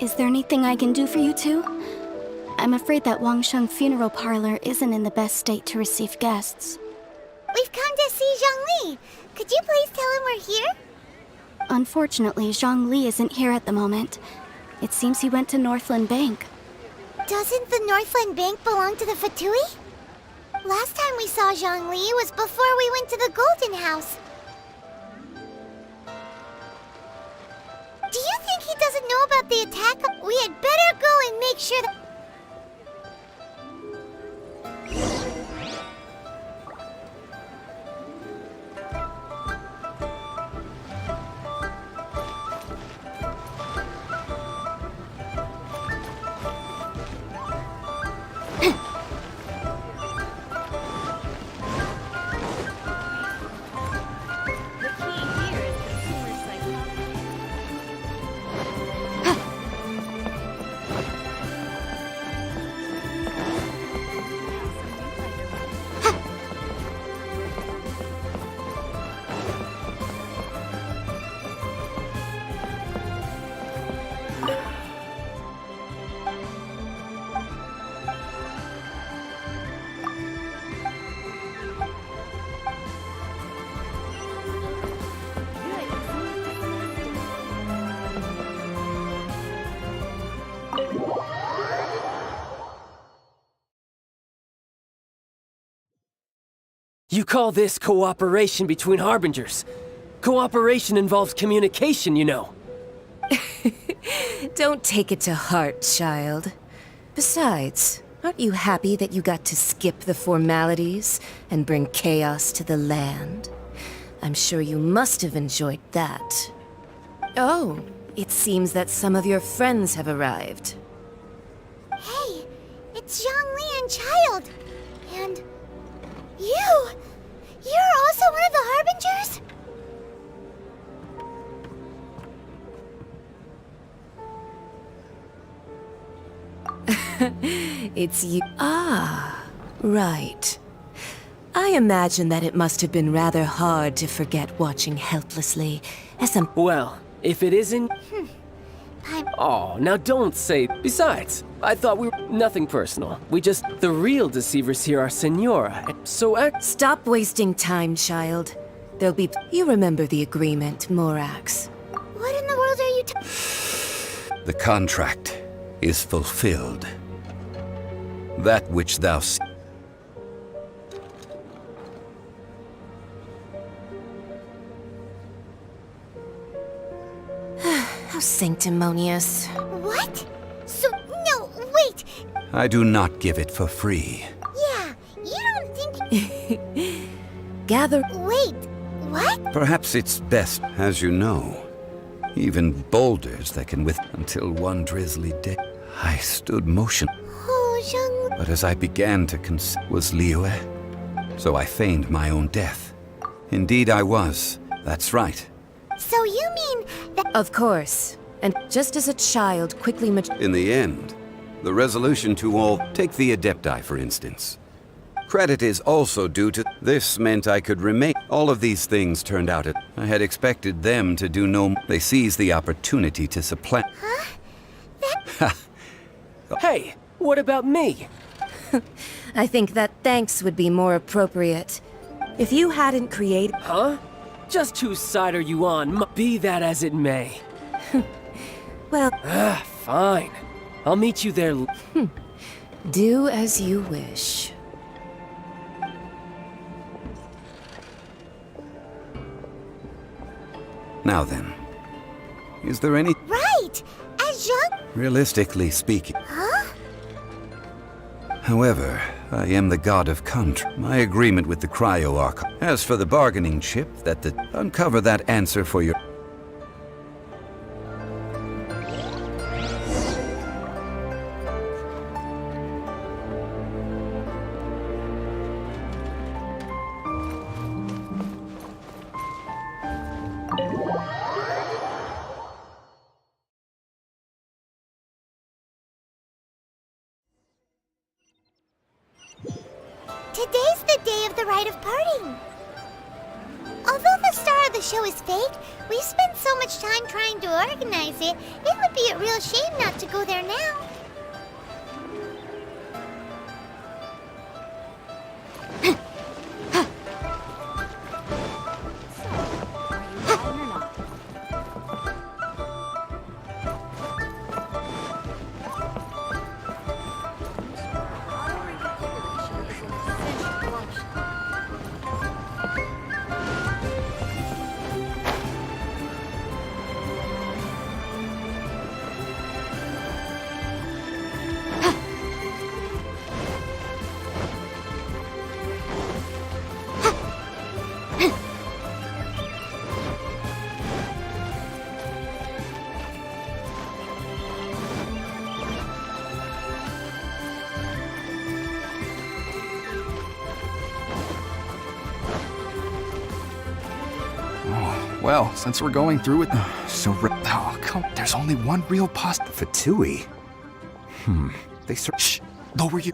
Is there anything I can do for you two? I'm afraid that Wangshen Funeral Parlor isn't in the best state to receive guests. We've come to see Zhongli. Could you please tell him we're here? Unfortunately, Zhongli isn't here at the moment. It seems he went to Northland Bank. Doesn't the Northland Bank belong to the Fatui? Last time we saw Zhongli was before we went to the Golden House. Do you think he doesn't know about the attack? We had better go and make sure that... You call this cooperation between Harbingers? Cooperation involves communication, you know. Don't take it to heart, child. Besides, aren't you happy that you got to skip the formalities and bring chaos to the land? I'm sure you must have enjoyed that. Oh, it seems that some of your friends have arrived. Hey, it's Zhongli and Child. And you! You're also one of the Harbingers? It's you. Ah, right. I imagine that it must have been rather hard to forget watching helplessly as some. Well, if it isn't... Oh, now don't say... Besides, I thought we were... Nothing personal. We just... The real deceivers here are Senora, so Stop wasting time, child. There'll be... You remember the agreement, Morax. What in the world are you The contract is fulfilled. That which thou... How sanctimonious. What? So, no, wait! I do not give it for free. Yeah, you don't think... Gather... Wait, what? Perhaps it's best, as you know. Even boulders that can until one drizzly day. I stood motion. Oh, Zhang... But as I began to was Liyue. So I feigned my own death. Indeed I was. That's right. So you mean that... Of course. And just as a child quickly In the end, the resolution to all... Take the Adepti, for instance. Credit is also due to... This meant I could remain. All of these things turned out it. I had expected them to do no... They seized the opportunity to supplant... Huh? Hey, what about me? I think that thanks would be more appropriate. If you hadn't created... Huh? Just whose side are you on? Be that as it may. Well... Fine. I'll meet you there. Do as you wish. Now then, is there any... Right! As Zhang... Realistically speaking... Huh? However, I am the god of contract. My agreement with the Cryo-Arch. As for the bargaining chip, uncover that answer for your... Today's the day of the rite of parting. Although the star of the show is fake, we spent so much time trying to organize it, it would be a real shame not to go there now. Well, since we're going through it, oh, come, there's only one real Fatui. They Shh, lower you.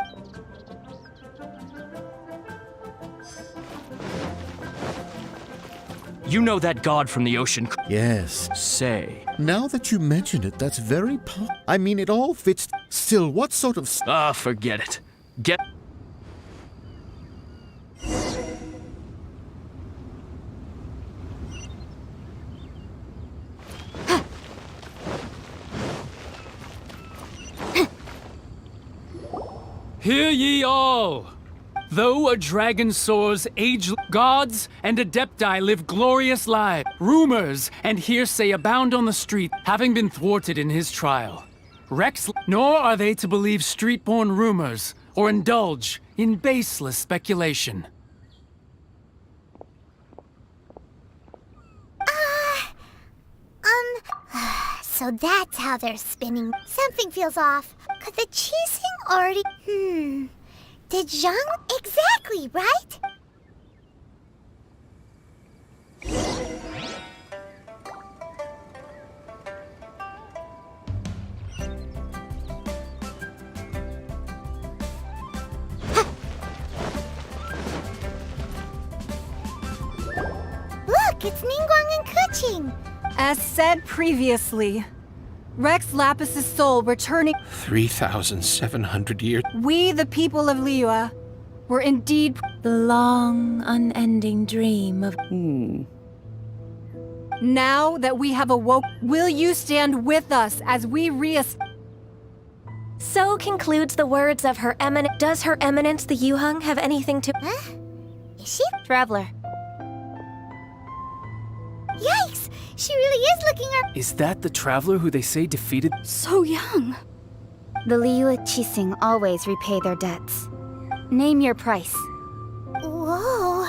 You know that god from the ocean? Yes. Say. Now that you mention it, that's very I mean, it all fits. Still, what sort of... Forget it. Get... Hear ye all! Though a dragon soars, gods and adepti live glorious lives. Rumors and hearsay abound on the street, having been thwarted in his trial. Nor are they to believe street-born rumors or indulge in baseless speculation. So that's how they're spinning. Something feels off. Could the cheesing already... Did Zhang... Exactly, right? Look, it's Ningguang and Keqing. As said previously, Rex Lapis' soul returning... 3,700 years. We, the people of Liyue, were indeed... The long, unending dream of... Now that we have awoke, will you stand with us as we So concludes the words of Her Eminence. Does Her Eminence the Yuheng have anything to... Huh? Is she? Traveler. Yikes! She really is looking her... Is that the traveler who they say defeated? So young. The Liyue Qixing always repay their debts. Name your price. Whoa.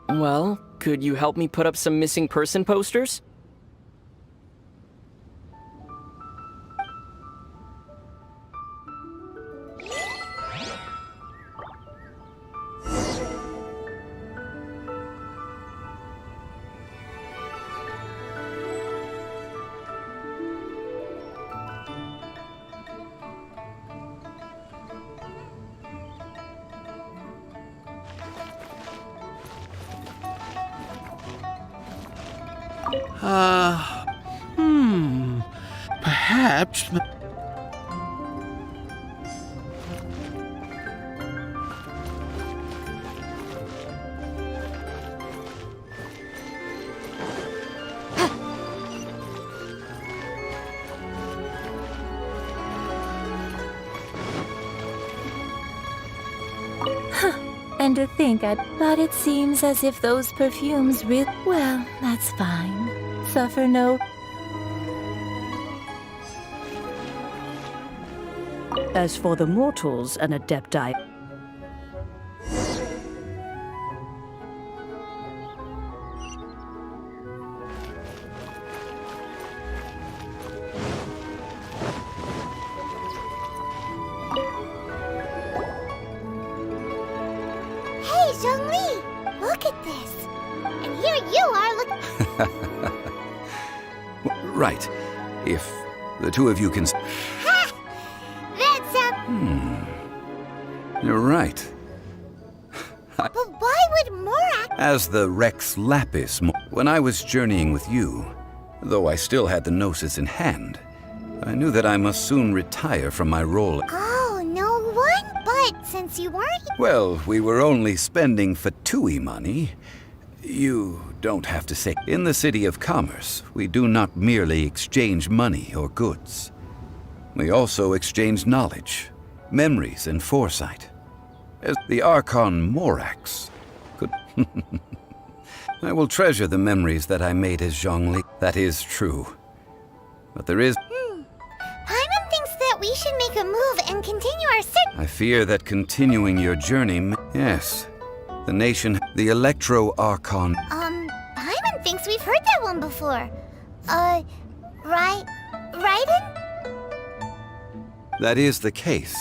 Well, could you help me put up some missing person posters? Perhaps... And to think but it seems as if those perfumes well, that's fine. Suffer no... As for the mortals and adepti... Hey, Zhongli! Look at this! And here you are looking... Right. If the two of you can... Ha! That's You're right. But why would Morak... As the Rex Lapis, when I was journeying with you, though I still had the Gnosis in hand, I knew that I must soon retire from my role. Oh, no one? But since you weren't... Well, we were only spending Fatui money. You don't have to say. In the City of Commerce, we do not merely exchange money or goods. We also exchange knowledge, memories, and foresight. As the Archon Morax could... I will treasure the memories that I made as Zhongli. That is true. But there is... Paimon thinks that we should make a move and continue our search... I fear that continuing your journey... Yes. The nation... The Electro-Archon... Paimon thinks we've heard that one before. Raiden? That is the case.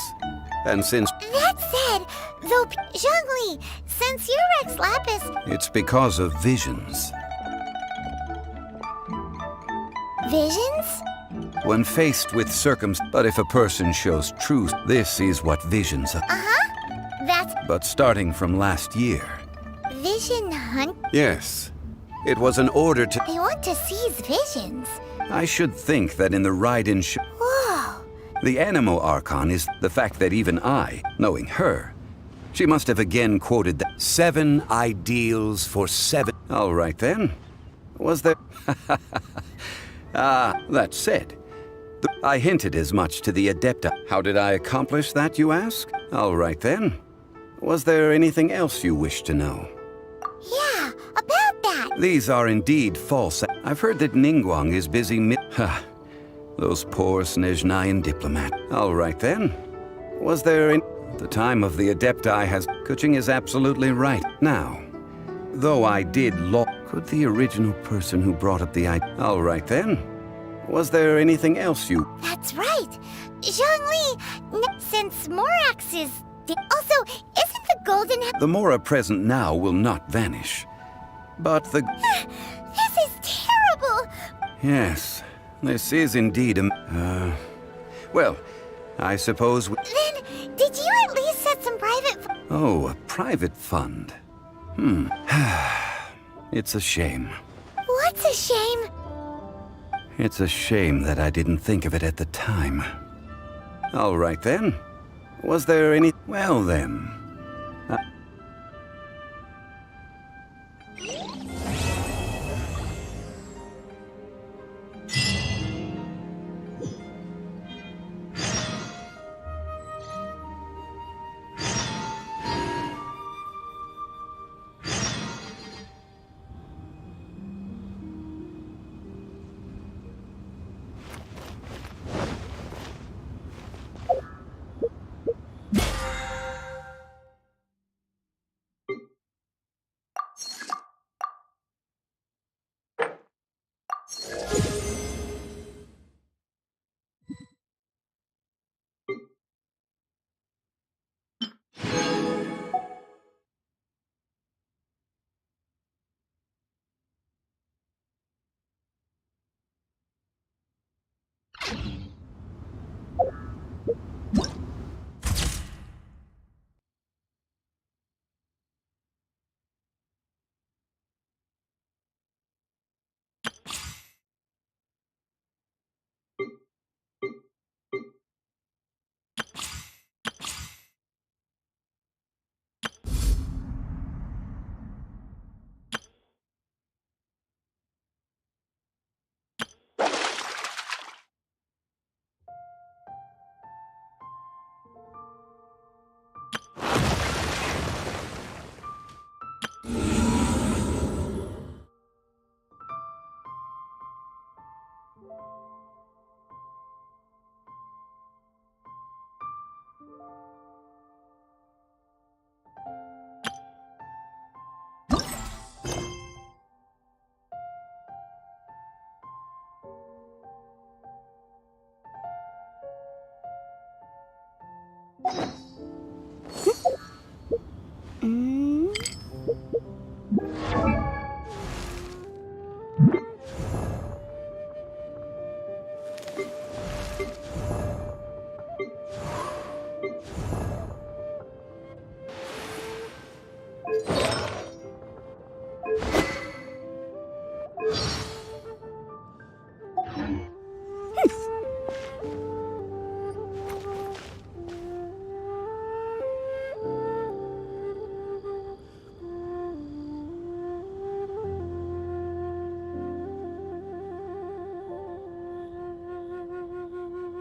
And since... That said, though, Zhongli, since you're Rex Lapis... It's because of visions. Visions? When faced with But if a person shows truth, this is what visions are. Uh-huh. That's... But starting from last year... Vision hunt? Yes. It was an order to... They want to seize visions. I should think that in the Raiden Whoa. The Animo Archon is the fact that even I, knowing her, she must have again quoted the 7 ideals for 7... All right then. Was there... that said, I hinted as much to the Adepta. How did I accomplish that, you ask? All right then. Was there anything else you wish to know? Yeah, about that. These are indeed false. I've heard that Ningguang is busy those poor Snezhnayan diplomat. All right then. Was there any... The time of the Adepti has... Kuching is absolutely right. Now, though I did could the original person who brought up the idea... All right then. Was there anything else you... That's right. Zhongli, since Morax is... Also, isn't the golden... The Mora present now will not vanish. But the... This is terrible! Yes, this is indeed a... Well, I suppose... Then, did you at least set some private... Oh, a private fund. It's a shame. What's a shame? It's a shame that I didn't think of it at the time. All right then. Was there any... Well then...